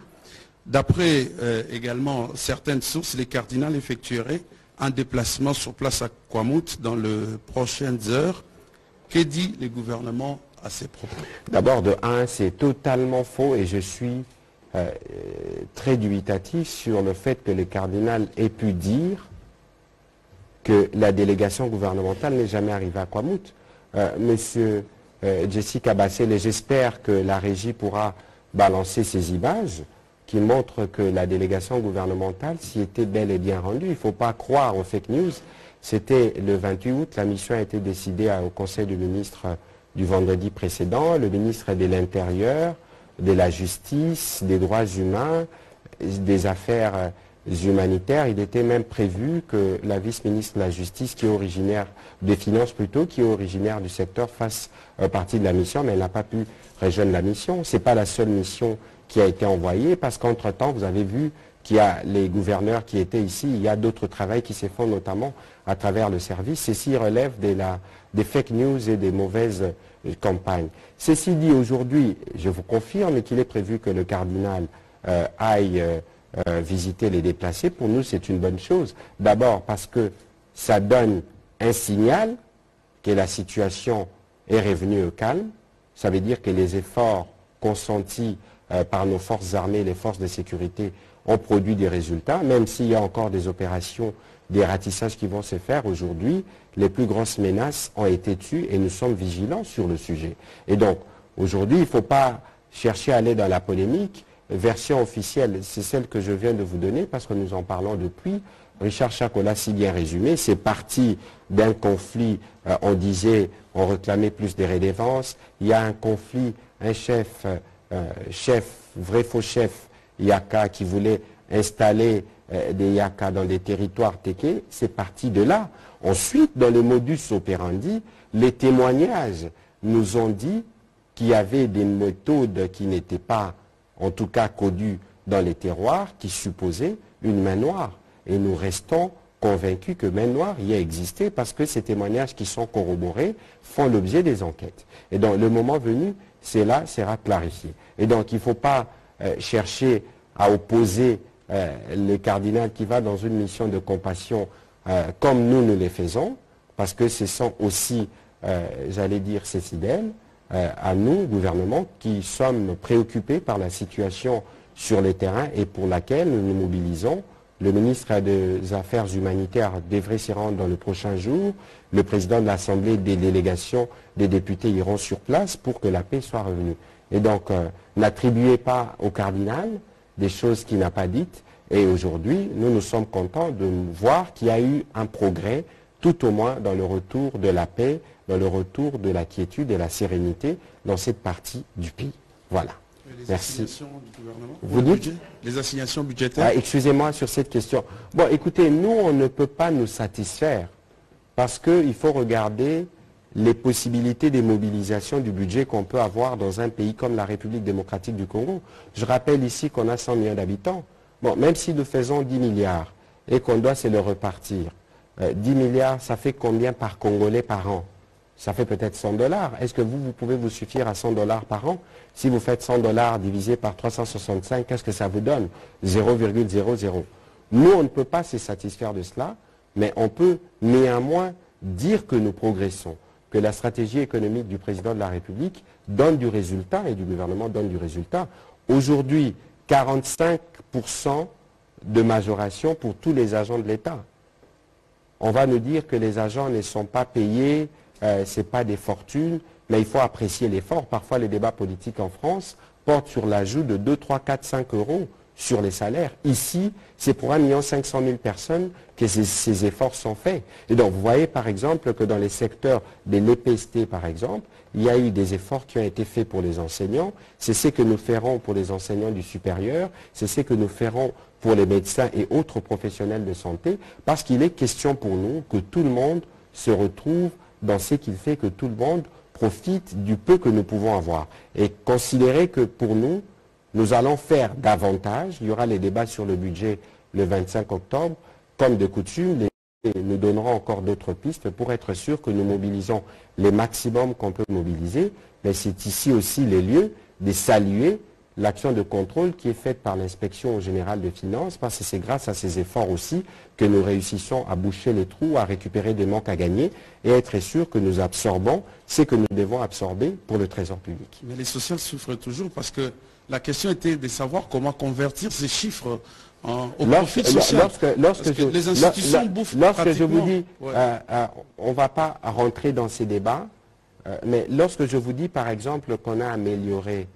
D'après également certaines sources, les cardinals effectueraient un déplacement sur place à Kwamouth dans les prochaines heures. Que dit le gouvernement à ces propos? D'abord, de un, c'est totalement faux et je suis très dubitatif sur le fait que le cardinal ait pu dire que la délégation gouvernementale n'est jamais arrivée à Kwamouth. Monsieur Jessica Bassel, j'espère que la régie pourra balancer ces images qui montrent que la délégation gouvernementale s'y était bel et bien rendue. Il ne faut pas croire aux fake news. C'était le 28 août, la mission a été décidée au Conseil des ministres du vendredi précédent. Le ministre de l'Intérieur, de la Justice, des droits humains, des affaires humanitaires. Il était même prévu que la vice-ministre de la Justice, qui est originaire, des Finances plutôt, qui est originaire du secteur, fasse partie de la mission, mais elle n'a pas pu rejoindre la mission. Ce n'est pas la seule mission qui a été envoyée, parce qu'entre-temps, vous avez vu qu'il y a les gouverneurs qui étaient ici, il y a d'autres travaux qui se font notamment à travers le service. Ceci relève des fake news et des mauvaises campagnes. Ceci dit, aujourd'hui, je vous confirme qu'il est prévu que le cardinal aille visiter les déplacés. Pour nous, c'est une bonne chose. D'abord parce que ça donne un signal que la situation est revenue au calme. Ça veut dire que les efforts consentis par nos forces armées, les forces de sécurité, ont produit des résultats, même s'il y a encore des opérations, des ratissages qui vont se faire aujourd'hui. Les plus grosses menaces ont été tues et nous sommes vigilants sur le sujet. Et donc, aujourd'hui, il ne faut pas chercher à aller dans la polémique. Version officielle, c'est celle que je viens de vous donner parce que nous en parlons depuis. Richard Chacola si bien résumé, c'est parti d'un conflit, on réclamait plus de redevances. Il y a un conflit, un chef, vrai faux chef, Yaka, qui voulait installer des Yaka dans des territoires téqués, c'est parti de là. Ensuite, dans le modus operandi, les témoignages nous ont dit qu'il y avait des méthodes qui n'étaient pas, en tout cas, connues dans les terroirs, qui supposaient une main noire. Et nous restons convaincus que main noire y a existé parce que ces témoignages qui sont corroborés font l'objet des enquêtes. Et donc, le moment venu, cela sera clarifié. Et donc, il ne faut pas chercher à opposer le cardinal qui va dans une mission de compassion comme nous les faisons, parce que ce sont aussi, j'allais dire, ses fidèles, à nous, gouvernement, qui sommes préoccupés par la situation sur le terrain et pour laquelle nous nous mobilisons. Le ministre des Affaires humanitaires devrait s'y rendre dans le prochain jour. Le président de l'Assemblée, des délégations, des députés iront sur place pour que la paix soit revenue. Et donc, n'attribuez pas au cardinal des choses qu'il n'a pas dites. Et aujourd'hui, nous sommes contents de voir qu'il y a eu un progrès, tout au moins dans le retour de la paix, dans le retour de la quiétude et la sérénité dans cette partie du pays. Voilà. Les Merci. assignations du gouvernement, Vous dites les assignations budgétaires. Excusez-moi sur cette question. Bon, écoutez, nous, on ne peut pas nous satisfaire parce qu'il faut regarder les possibilités de mobilisation du budget qu'on peut avoir dans un pays comme la République démocratique du Congo. Je rappelle ici qu'on a 100 millions d'habitants. Bon, même si nous faisons 10 milliards et qu'on doit se le repartir, 10 milliards, ça fait combien par Congolais par an? Ça fait peut-être 100 $. Est-ce que vous pouvez vous suffire à 100 $ par an? Si vous faites 100 $ divisé par 365, qu'est-ce que ça vous donne? 0,00. Nous, on ne peut pas se satisfaire de cela, mais on peut néanmoins dire que nous progressons, que la stratégie économique du président de la République donne du résultat et du gouvernement donne du résultat. Aujourd'hui, 45% de majoration pour tous les agents de l'État. On va nous dire que les agents ne sont pas payés, ce n'est pas des fortunes, mais il faut apprécier l'effort. Parfois, les débats politiques en France portent sur l'ajout de 2, 3, 4, 5 euros sur les salaires. Ici, c'est pour 1 500 000 personnes que ces efforts sont faits. Et donc, vous voyez par exemple que dans les secteurs de l'EPST, par exemple, il y a eu des efforts qui ont été faits pour les enseignants. C'est ce que nous ferons pour les enseignants du supérieur. C'est ce que nous ferons pour les médecins et autres professionnels de santé, parce qu'il est question pour nous que tout le monde se retrouve dans ce qu'il fait, que tout le monde profite du peu que nous pouvons avoir. Et considérer que pour nous, nous allons faire davantage. Il y aura les débats sur le budget le 25 octobre. Comme de coutume, nous donnerons encore d'autres pistes pour être sûr que nous mobilisons les maximums qu'on peut mobiliser. Mais c'est ici aussi les lieux de saluer l'action de contrôle qui est faite par l'inspection générale des finances, parce que c'est grâce à ces efforts aussi que nous réussissons à boucher les trous, à récupérer des manques à gagner et être sûr que nous absorbons ce que nous devons absorber pour le trésor public. Mais les sociales souffrent toujours parce que la question était de savoir comment convertir ces chiffres au profit social. Les institutions bouffent lorsque je vous dis, ouais. on ne va pas rentrer dans ces débats, mais lorsque je vous dis par exemple qu'on a amélioré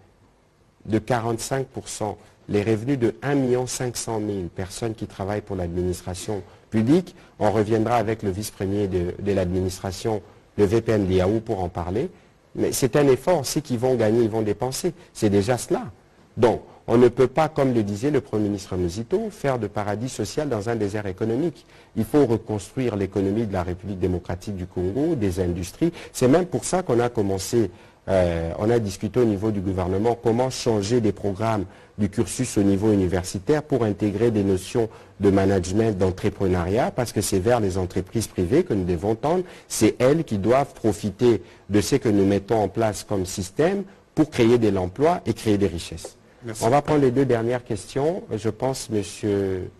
de 45% les revenus de 1 500 000 personnes qui travaillent pour l'administration publique, on reviendra avec le vice-premier de l'administration, le VPN Liaou, pour en parler. Mais c'est un effort, ceux qui vont gagner, ils vont dépenser. C'est déjà cela. Donc, on ne peut pas, comme le disait le Premier ministre Muzito, faire de paradis social dans un désert économique. Il faut reconstruire l'économie de la République démocratique du Congo, des industries. C'est même pour ça qu'on a commencé, on a discuté au niveau du gouvernement comment changer des programmes du cursus au niveau universitaire pour intégrer des notions de management, d'entrepreneuriat, parce que c'est vers les entreprises privées que nous devons tendre. C'est elles qui doivent profiter de ce que nous mettons en place comme système pour créer de l'emploi et créer des richesses. Merci. On va prendre les deux dernières questions. Je pense M.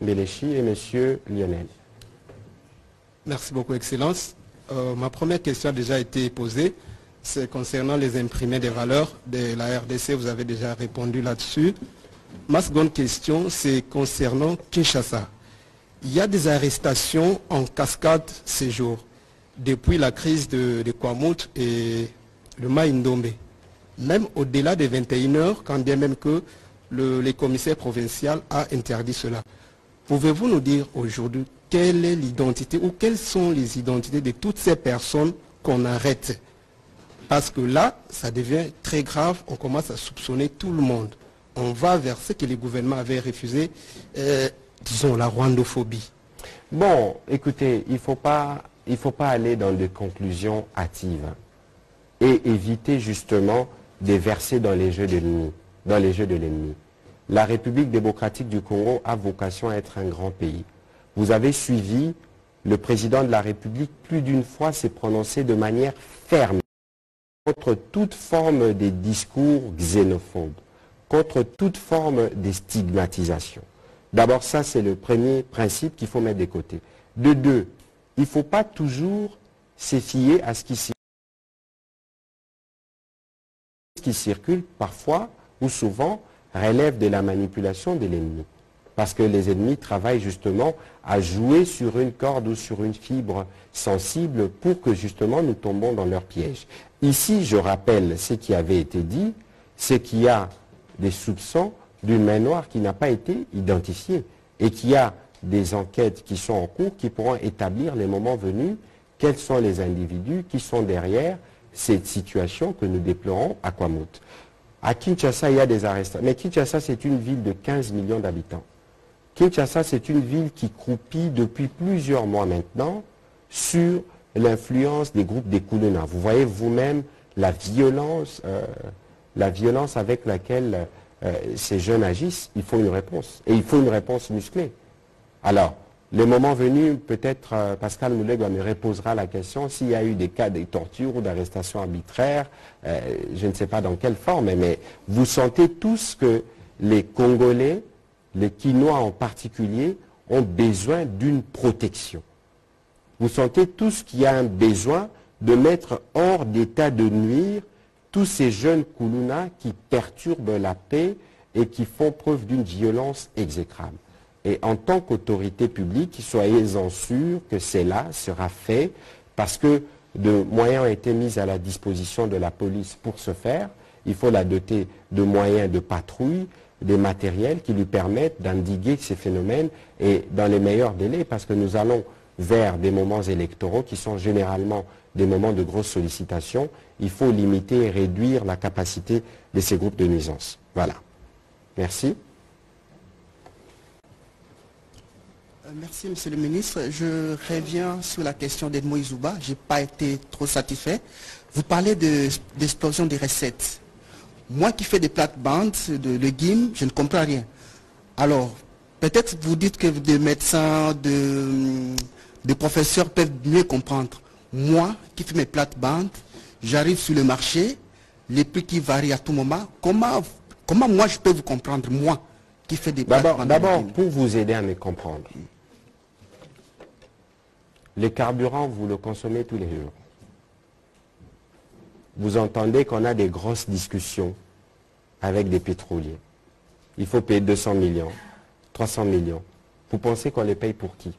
Méléchi et M. Lionel. Merci beaucoup, Excellence. Ma première question a déjà été posée. C'est concernant les imprimés des valeurs de la RDC. Vous avez déjà répondu là-dessus. Ma seconde question, c'est concernant Kinshasa. Il y a des arrestations en cascade ces jours, depuis la crise de Kwamut et le Maïndombe. Même au-delà des 21 heures, quand bien même que les commissaires provinciaux a interdit cela. Pouvez-vous nous dire aujourd'hui quelle est l'identité ou quelles sont les identités de toutes ces personnes qu'on arrête? Parce que là, ça devient très grave, on commence à soupçonner tout le monde. On va vers ce que les gouvernements avaient refusé, disons la rwandophobie. Bon, écoutez, il ne faut pas aller dans des conclusions hâtives et éviter justement déverser dans les jeux de l'ennemi. La République démocratique du Congo a vocation à être un grand pays. Vous avez suivi, le président de la République plus d'une fois s'est prononcé de manière ferme contre toute forme de discours xénophobes, contre toute forme de stigmatisation. D'abord, ça c'est le premier principe qu'il faut mettre de côté. De deux, il ne faut pas toujours se fier à ce qui circule parfois ou souvent relève de la manipulation de l'ennemi. Parce que les ennemis travaillent justement à jouer sur une corde ou sur une fibre sensible pour que justement nous tombons dans leur piège. Ici, je rappelle ce qui avait été dit, c'est qu'il y a des soupçons d'une main noire qui n'a pas été identifiée et qu'il y a des enquêtes qui sont en cours qui pourront établir les moments venus quels sont les individus qui sont derrière cette situation que nous déplorons à Kwamout. À Kinshasa, il y a des arrestations. Mais Kinshasa, c'est une ville de 15 millions d'habitants. Kinshasa, c'est une ville qui croupit depuis plusieurs mois maintenant sur l'influence des groupes des Kuluna. Vous voyez vous-même la violence avec laquelle ces jeunes agissent. Il faut une réponse. Et il faut une réponse musclée. Alors, le moment venu, peut-être Pascal Moulegua me reposera la question s'il y a eu des cas de torture ou d'arrestation arbitraire, je ne sais pas dans quelle forme, mais vous sentez tous que les Congolais, les Quinois en particulier, ont besoin d'une protection. Vous sentez tous qu'il y a un besoin de mettre hors d'état de nuire tous ces jeunes Kuluna qui perturbent la paix et qui font preuve d'une violence exécrable. Et en tant qu'autorité publique, soyez-en sûrs que cela sera fait parce que de moyens ont été mis à la disposition de la police pour ce faire. Il faut la doter de moyens de patrouille, des matériels qui lui permettent d'endiguer ces phénomènes et dans les meilleurs délais parce que nous allons vers des moments électoraux qui sont généralement des moments de grosse sollicitation. Il faut limiter et réduire la capacité de ces groupes de nuisance. Voilà. Merci. Merci, Monsieur le Ministre. Je reviens sur la question d'Edmo Izouba. Je n'ai pas été trop satisfait. Vous parlez d'explosion des recettes. Moi qui fais des plates-bandes, le GIM, je ne comprends rien. Alors, peut-être vous dites que des médecins, des professeurs peuvent mieux comprendre. Moi qui fais mes plates-bandes, j'arrive sur le marché, les prix qui varient à tout moment. Comment moi je peux vous comprendre, moi qui fais des plates-bandes? D'abord, pour vous aider à me comprendre. Le carburant, vous le consommez tous les jours. Vous entendez qu'on a des grosses discussions avec des pétroliers. Il faut payer 200 millions, 300 millions. Vous pensez qu'on les paye pour qui?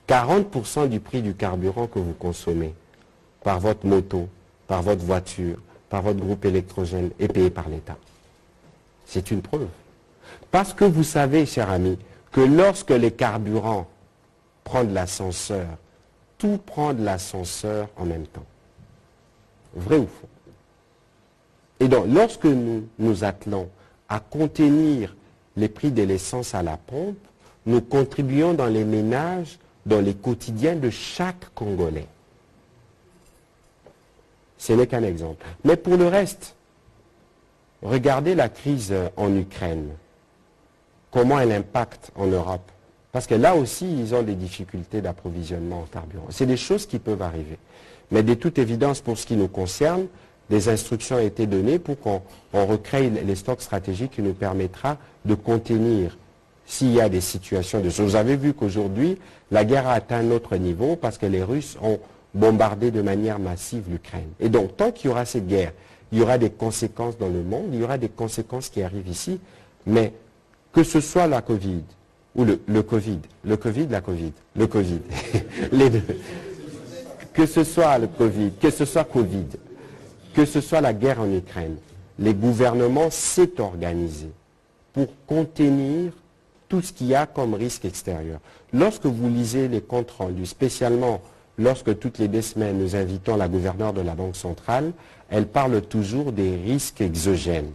40% du prix du carburant que vous consommez par votre moto, par votre voiture, par votre groupe électrogène est payé par l'État. C'est une preuve. Parce que vous savez, cher ami, que lorsque les carburants prennent de l'ascenseur, tout prend de l'ascenseur en même temps. Vrai ou faux? Et donc, lorsque nous nous attelons à contenir les prix de l'essence à la pompe, nous contribuons dans les ménages, dans les quotidiens de chaque Congolais. Ce n'est qu'un exemple. Mais pour le reste, regardez la crise en Ukraine. Comment elle impacte en Europe? Parce que là aussi, ils ont des difficultés d'approvisionnement en carburant. C'est des choses qui peuvent arriver. Mais de toute évidence, pour ce qui nous concerne, des instructions ont été données pour qu'on recrée les stocks stratégiques qui nous permettra de contenir s'il y a des situations de choses. Vous avez vu qu'aujourd'hui, la guerre a atteint un autre niveau parce que les Russes ont bombardé de manière massive l'Ukraine. Et donc, tant qu'il y aura cette guerre, il y aura des conséquences dans le monde, il y aura des conséquences qui arrivent ici. Mais que ce soit la Covid, ou le Covid, les deux. Que ce soit le Covid, que ce soit Covid, que ce soit la guerre en Ukraine, les gouvernements s'est organisé pour contenir tout ce qu'il y a comme risque extérieur. Lorsque vous lisez les comptes rendus, spécialement lorsque toutes les 2 semaines nous invitons la gouverneure de la Banque centrale, elle parle toujours des risques exogènes.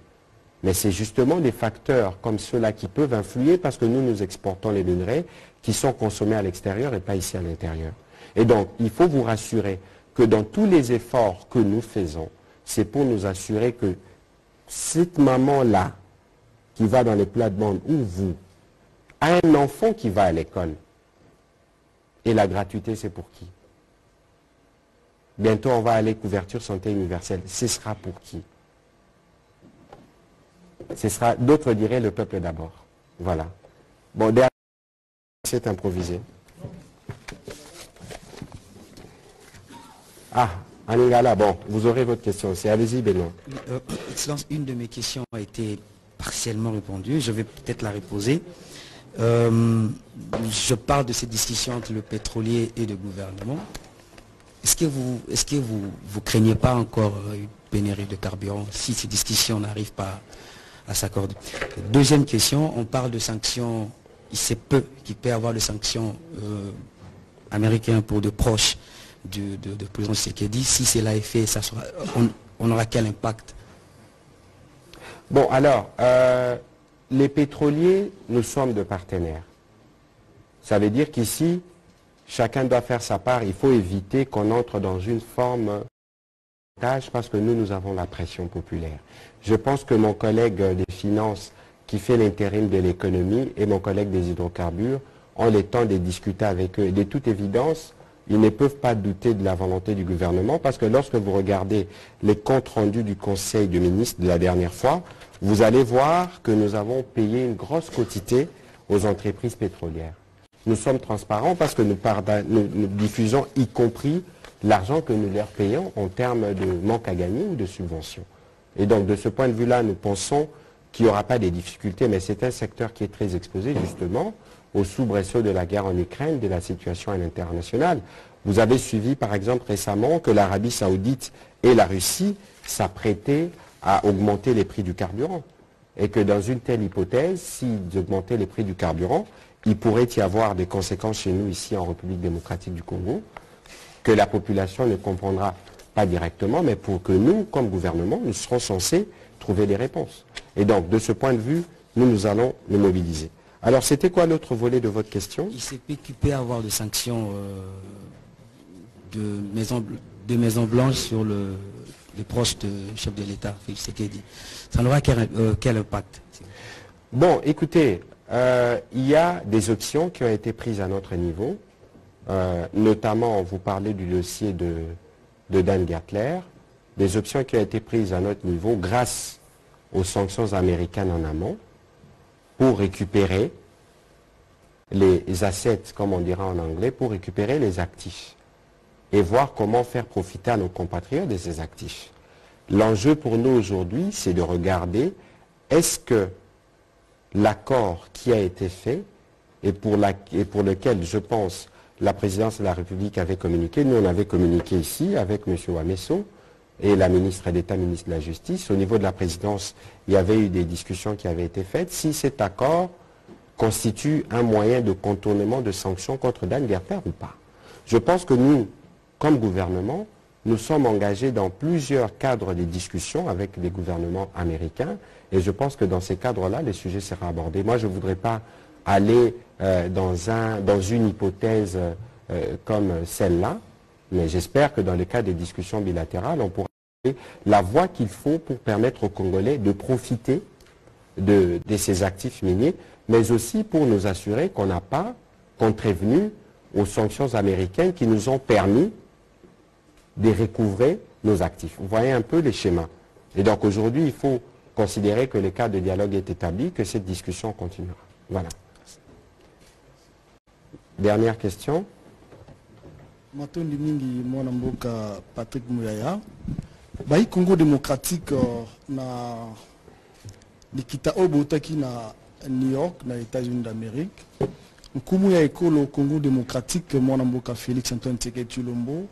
Mais c'est justement des facteurs comme ceux-là qui peuvent influer parce que nous exportons les minerais qui sont consommés à l'extérieur et pas ici à l'intérieur. Et donc, il faut vous rassurer que dans tous les efforts que nous faisons, c'est pour nous assurer que cette maman-là, qui va dans les plates-bandes, ou vous, a un enfant qui va à l'école. Et la gratuité, c'est pour qui? Bientôt, on va aller couverture santé universelle. Ce sera pour qui? Ce sera, d'autres diraient, le peuple d'abord. Voilà. Bon, derrière, c'est improvisé. Ah, Aningala, bon, vous aurez votre question. Allez-y, Benoît. Excellence, une de mes questions a été partiellement répondue. Je vais peut-être la reposer. Je parle de cette discussion entre le pétrolier et le gouvernement. Est-ce que vous craignez pas encore une pénurie de carburant si ces discussions n'arrivent pas à s'accorder? Deuxième question, on parle de sanctions, il se peut qu'il peut y avoir des sanctions américaines pour de proches de président Tshisekedi. Si cela est fait, ça sera, on aura quel impact? Bon, alors, les pétroliers, nous sommes de partenaires. Ça veut dire qu'ici, chacun doit faire sa part. Il faut éviter qu'on entre dans une forme parce que nous avons la pression populaire. Je pense que mon collègue des finances qui fait l'intérim de l'économie et mon collègue des hydrocarbures ont le temps de discuter avec eux. Et de toute évidence, ils ne peuvent pas douter de la volonté du gouvernement parce que lorsque vous regardez les comptes rendus du Conseil des ministres de la dernière fois, vous allez voir que nous avons payé une grosse quotité aux entreprises pétrolières. Nous sommes transparents parce que nous diffusons y compris l'argent que nous leur payons en termes de manque à gagner ou de subventions. Et donc de ce point de vue-là, nous pensons qu'il n'y aura pas de difficultés, mais c'est un secteur qui est très exposé justement au soubresaut de la guerre en Ukraine, de la situation à l'international. Vous avez suivi par exemple récemment que l'Arabie Saoudite et la Russie s'apprêtaient à augmenter les prix du carburant. Et que dans une telle hypothèse, s'ils augmentaient les prix du carburant, il pourrait y avoir des conséquences chez nous ici en République démocratique du Congo, que la population ne comprendra pas directement, mais pour que nous, comme gouvernement, nous serons censés trouver des réponses. Et donc, de ce point de vue, nous allons nous mobiliser. Alors, c'était quoi l'autre volet de votre question? Il s'est peut avoir des sanctions de Maison Blanche sur les proches du chef de l'État, Félix Tshisekedi. Ça n'aura quel impact? Bon, écoutez, il y a des options qui ont été prises à notre niveau. Notamment, vous parlez du dossier de Dan Gertler, des options qui ont été prises à notre niveau grâce aux sanctions américaines en amont pour récupérer les assets, comme on dira en anglais, pour récupérer les actifs et voir comment faire profiter à nos compatriotes de ces actifs. L'enjeu pour nous aujourd'hui, c'est de regarder est-ce que l'accord qui a été fait et pour lequel, je pense, la présidence de la République avait communiqué, nous on avait communiqué ici avec M. Wamesso et la ministre d'État, ministre de la Justice. Au niveau de la présidence, il y avait eu des discussions qui avaient été faites. Si cet accord constitue un moyen de contournement de sanctions contre Dan Gertler ou pas. Je pense que nous, comme gouvernement, nous sommes engagés dans plusieurs cadres de discussions avec les gouvernements américains et je pense que dans ces cadres-là, les sujets seront abordés. Moi, je ne voudrais pas aller dans une hypothèse comme celle-là, mais j'espère que dans le cadre des discussions bilatérales, on pourra trouver la voie qu'il faut pour permettre aux Congolais de profiter de ces actifs miniers, mais aussi pour nous assurer qu'on n'a pas contrevenu aux sanctions américaines qui nous ont permis de recouvrer nos actifs. Vous voyez un peu les schémas. Et donc aujourd'hui, il faut considérer que le cadre de dialogue est établi, que cette discussion continuera. Voilà. Dernière question. Matondi mingi mwana mboka Patrick Mouyaya. Bayi Congo démocratique na likita obotaki na New York na États-Unis d'Amérique. Nkumu ya ekolo Congo démocratique mwana mboka Félix Antoine Tshisekedi Tshilombo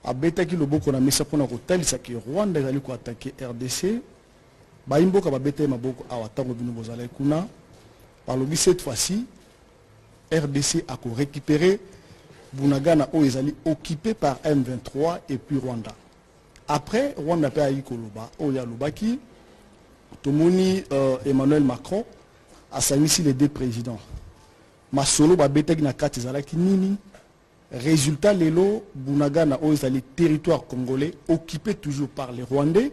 abetaki loboko na mesa pona kotalisa ki Rwanda ezali ko attaquer RDC. Bayi mboka babeta maboko awatango bino bozala kuna. Balobi cette fois-ci RDC a récupéré Bunagana Oezali occupé par M23 et puis Rwanda. Après, Rwanda a eu Koloba, Oya Lobaki, Tomoni Emmanuel Macron a saisi les deux présidents. Masolo Babetag na kati zalaki nini Résultat, lelo, Bunagana, les territoires congolais occupés toujours par les Rwandais.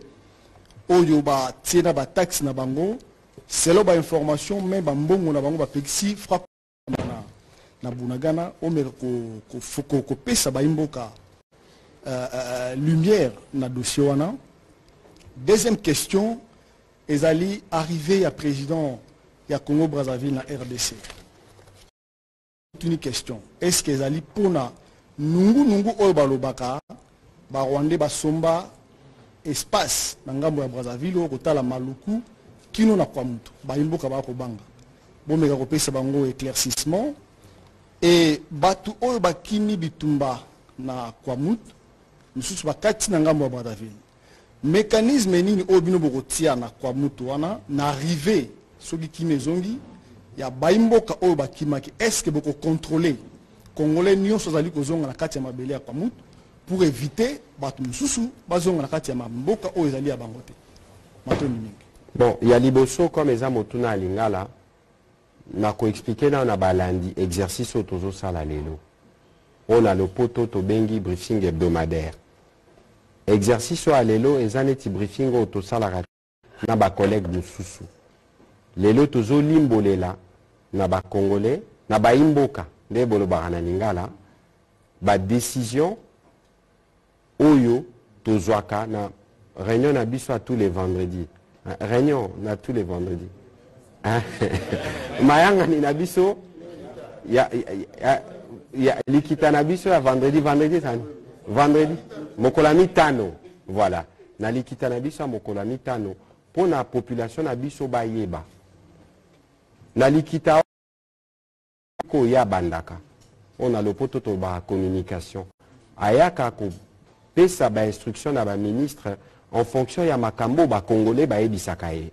Oyo ba tiena ba taxe na bango. C'est là ba information, mais ba mbongo na bango ba pexi frappe na Bunagana. O me ko pesa ba imboka lumière na dossier wana. Deuxième question, ezali arrivé à président ya Congo Brazzaville na RDC. Une question, est-ce que ezali pona nungu oyo balobaka ba Rwandais basomba espace na ngambo ya Brazzaville o kotala maluku kino na kwa mutu ba imboka ba ko banga bomeka ko pesa bango éclaircissement et batu oyo bakimi bitumba na kwa mutu mususu bakati na ngambo ya Brazzaville. Mécanisme nini obino bokotia na kwa mutu wana na arrivé soki kimezongi ya baimboka oyo bakimaki, est-ce que boko contrôler congolais nyonso zali kozonga na kati ya mabele ya kwa mutu pour éviter batu mususu bazonga na kati ya mboka oyo zali ya bango te. Matoni mingi. Bon, il y a liboso comme eza motuna lingala na ko expliquer na balandi exercice otozo sala lelo. On a le poto to bengi briefing hebdomadaire. Exercice à lelo ezaneti briefing auto salaka na ba collègue mususu. Lelo tozo limbolela na ba congolais na ba imboka nde bolo barana lingala ba décision oyo tozwaka na réunion na biso à tous les vendredis. Réunion na tous les vendredis. Mayanga ni na biso ya likita na biso ya vendredi tani. Vendredi, mokolami tano, voilà. Na likita na biso mokolami tano, pour la population na biso ba yeba. Na likita ko ya bandaka. On a le poto to ba communication. Ayaka ko pesa ba instruction na ba ministre en fonction ya makambo ba congolais ba yebisaka ye.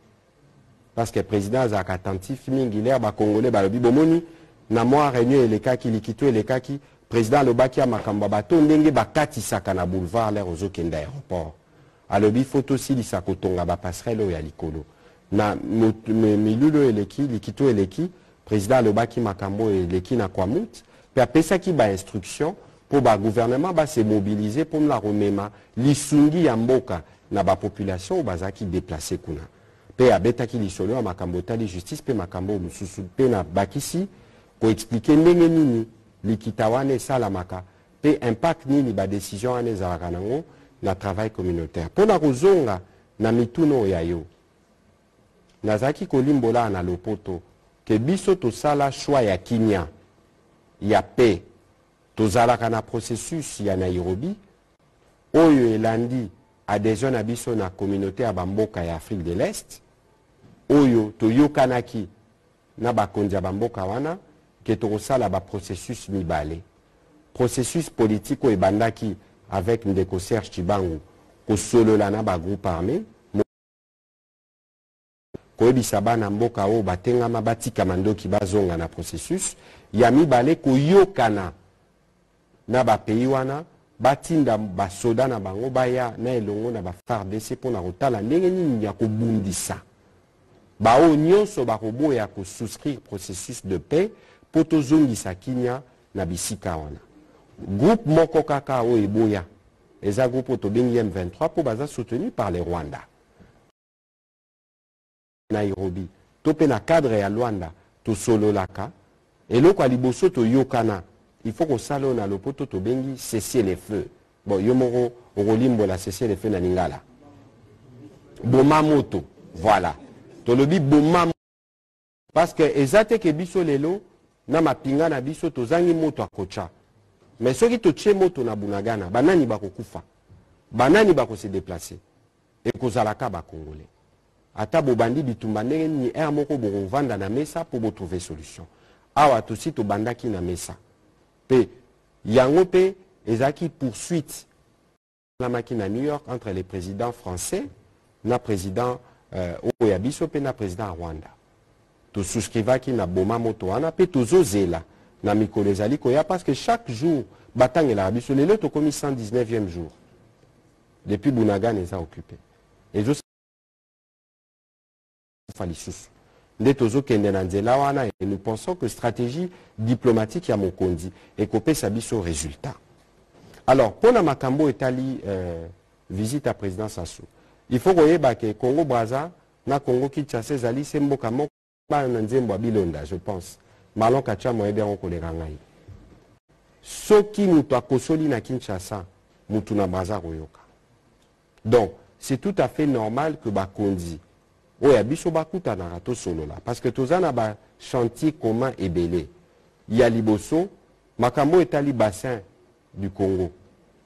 Parce que président azaka attentif mingi l'air ba congolais ba lobi bomoni na moi réunion elekaki likito elekaki président lobaki ya makambo bato ndenge bakatisaka na boulevard l'air ozokenda aéroport. Alobi photo silisa kotonga ba passerelle ya likolo. Na milulu eleki likito eleki président lobaki makambo eleki na kwa mut pe apesaki ba instruction pour ba gouvernement ba se mobiliser pour la remema lisungi ya mboka na ba population bazaki déplacer kuna. Pe abetaki lisolo ya makambo tali justice pe makambo mususu pe na bakisi ko expliquer ndenge nini likitawane salamaka pe impact nini ba décision ane zalaka nango na travail communautaire. Pona kozonga na mituno ya yo. Nazaki kolimbola na lopoto ke biso to sala choix ya kinya ya paix tozalaka na processus ya Nairobi oyo elandi adhésion na biso na communauté ya bamboka ya Afrique de l'Est oyo toyokanaki na bakonzi ya bamboka wana ke tokosala ba processus mibale. Processus politique oyo ebandaki avec Ndeko Serge Chibangu kosolola na ba groupe armé koyebisa bana mboka oyo batengama batika mandoki bazonga na processus ya mibale koyokana na ba pays wana batinda basoda na bango baya na elongo na ba FARDC mpona kotala ndenge nini ya kobundisa bao nyonso bakoboya kosouscrire processus de paix po tozongisa kinya na bisika wana. Groupe moko kaka oyo eboya eza groupe tobengi M23 po baza soutenu par les Rwanda. Nairobi tope na cadre ya Luanda tosololaka eloko aliboso toyokana il faut kosala na lopoto tobengi cesser les feux. Bon yomoro okolimbo la cesser les feux na lingala. Boma moto, voilà. Tolobi boma parce que ezate ke biso lelo na mapinga na biso tozangi moto akocha. Mais soki toche moto na Bunagana banani bakokufa. Banani bako se déplacer. Et kozalaka ba congolais. Ata bobandi bitumba ndenge ni air moko bokovanda na mesa pour trouver solution. Awa tosi to bandaki na mesa. Pe yango pe ezaki poursuite la maki na New York entre les présidents français na président Oyabiso pe na président Rwanda. To souscrivaki na boma moto wana pe tozozela na mikolo ezali koya parce que chaque jour batangela biso lelo to komi 119e jour. Depuis Bunagana eza occupé. Et je nde tozokende na nzela wana, et nous pensons que stratégie diplomatique ya mokonzi ekopesa biso résultat. Alors, pour la makambo etali visite à président Sassou, il faut koyeba ke Congo Brazza na Congo Kinshasa ezali se mboka moko na nzembo bilonda, je pense. Malon kacha moyebe on koleka ngai. Soki mutu akosoli na Kinshasa, mutu na Brazza koyoka. Donc, c'est tout à fait normal que bakonzi oya biso bakuta na rato solo là, parce que tozana ba chantier commun ebele. Il y a liboso makambo etali bassin du Congo.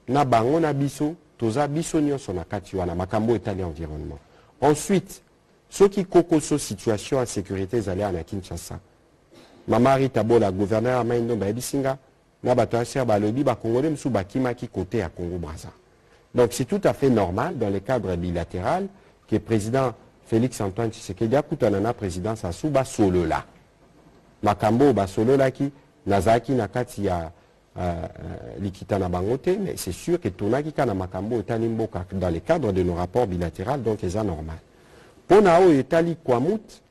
Na bango na biso, toza biso nyonso na kati wana makambo etali environnement. Ensuite, ceux qui kokoso situation en sécurité zali na Kinshasa. Mamari Tabola gouverneur Maindo Babisinga na bato cher balobi ba Congolais msu bakima ki côté à Congo Brazza. Donc c'est tout à fait normal dans le cadre bilatéral que le président Félix Antoine Tshisekedi a kutana président Sassou ba solo là. Makambo ba solo là qui nazaki na kati ya likita na bangote, mais c'est sûr que tonaki kana makambo etali mboka dans le cadre de nos rapports bilatéraux, donc c'est normal. Pour nao etali kwamut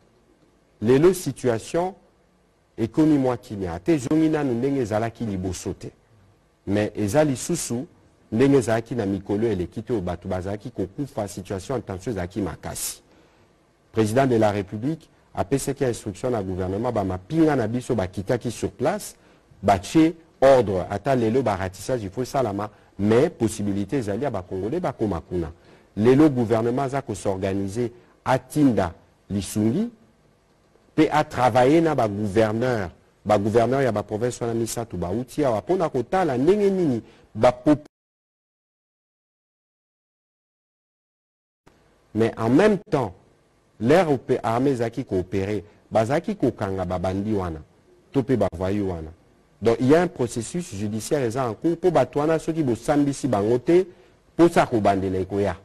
lelo situation ekomi mwa kimia ate zongina ndenge ezalaki liboso te, mais ezali susu ndenge ezalaki na mikolo elekite o bato bazalaki kokufa situation en tension ezalaki makasi. Président de la République a peseki instruction na gouvernement ba mapinga na biso bakitaki sur place bache ordre ata lelo baratissage il faut salama, mais possibilité ezali ya bakongolais bakoma kuna. Lelo gouvernement za ko s'organiser atinda lisungi pe a travailler na ba gouverneur ya ba province wana misatu ba uti ya pona kotala ndenge nini ba pop. Mais en même temps l'air armée zaki coopérer bazaki kokanga babandi wana topé bavoyu wana. Donc il y a un processus judiciaire en cours pour batouana ceux qui bo sambisi bangote pour ça ko bandela ekoya.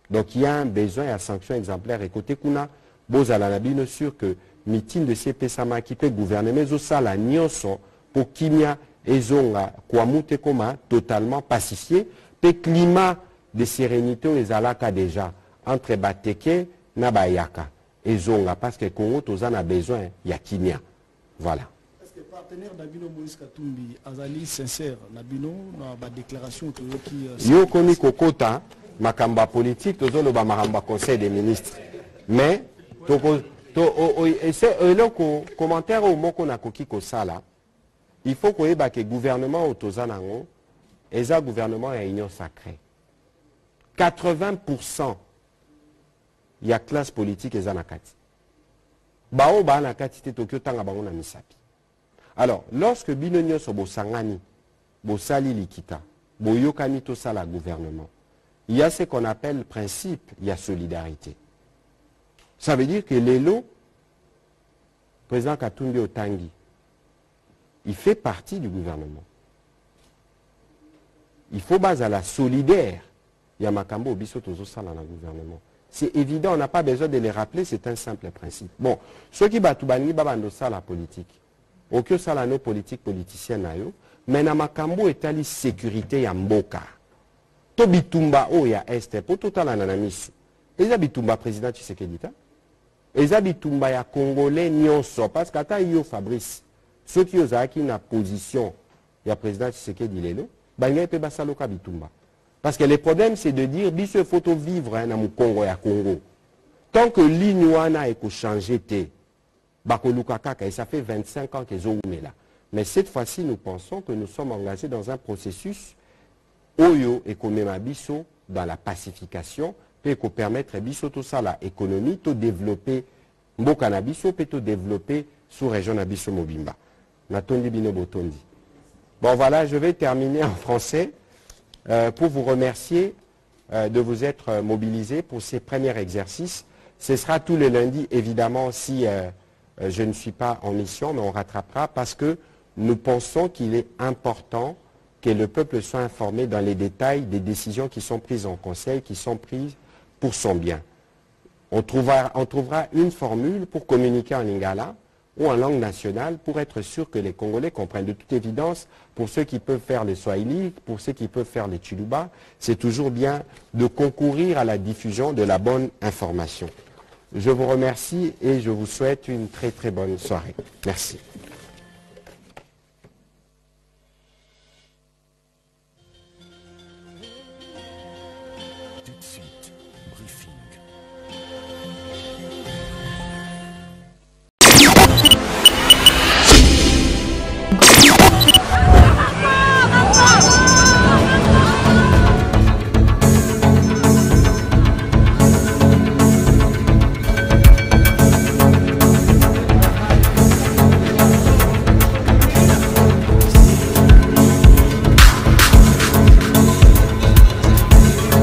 Donc il y a un besoin à sanction exemplaire et côté kuna bozala na bino sûr que meeting de CP sama qui peut gouverner mais au sala nyonso pour kimia ezonga kwamute koma totalement pacifié pe climat de sérénité les alaka déjà entre bateke na bayaka ezonga parce que Congo tozana besoin ya kimia. Voilà. Est-ce que partenaire Nabino Moïse Katumbi azali sincère Nabino na ba déclaration to qui yo komi kokota makamba politique tozolo ba maramba conseil des ministres mais c'est commentaire au mot qu'on a koki ko sala il faut koyeba que gouvernement otozanango eza gouvernement ya union sacrée 80% il y a classe politique eza na kati bao ba na kati te tokyo tanga bango na misapi. Alors lorsque bino nyonso bosangani bosali likita boyokani to sala gouvernement, il y a ce qu'on appelle principe, il y a solidarité. Ça veut dire que l'élo, président Katumbi Otangi, il fait partie du gouvernement. Il faut baser à la solidaire. Il y a Makambo Obiso Tozo Sala dans le gouvernement. C'est évident, on n'a pas besoin de les rappeler, c'est un simple principe. Bon, ceux qui batubani babando ça la politique. Aucun sala no politique politicien na yo, mais na Makambo etali sécurité ya mboka. To bitumba o ya este po totala na misu. Eza bitumba président Tshisekedi ta. Eza bitumba ya congolais nyonso parce qu'ata yo Fabrice, ceux qui ozaki na position ya président Tshisekedi lelo, bangé pe basaloka bitumba. Parce que le problème c'est de dire biso faut vivre na mu Congo ya Congo. Tant que l'Inuana est changé te bakoluka kaka et ça fait 25 ans qu'ils ont là. Mais cette fois-ci nous pensons que nous sommes engagés dans un processus Oyo et Komema Biso dans la pacification, peut permettre Biso tout ça la économie, tout développer Mboka na Biso, peut tout développer sous région na Biso Mobimba. Natondi Bino Botondi. Bon voilà, je vais terminer en français pour vous remercier de vous être mobilisés pour ces premiers exercices. Ce sera tous les lundis, évidemment, si je ne suis pas en mission, mais on rattrapera parce que nous pensons qu'il est important que le peuple soit informé dans les détails des décisions qui sont prises en conseil, qui sont prises pour son bien. On trouvera une formule pour communiquer en lingala ou en langue nationale pour être sûr que les Congolais comprennent. De toute évidence, pour ceux qui peuvent faire les Swahili, pour ceux qui peuvent faire les Chiluba, c'est toujours bien de concourir à la diffusion de la bonne information. Je vous remercie et je vous souhaite une très très bonne soirée. Merci.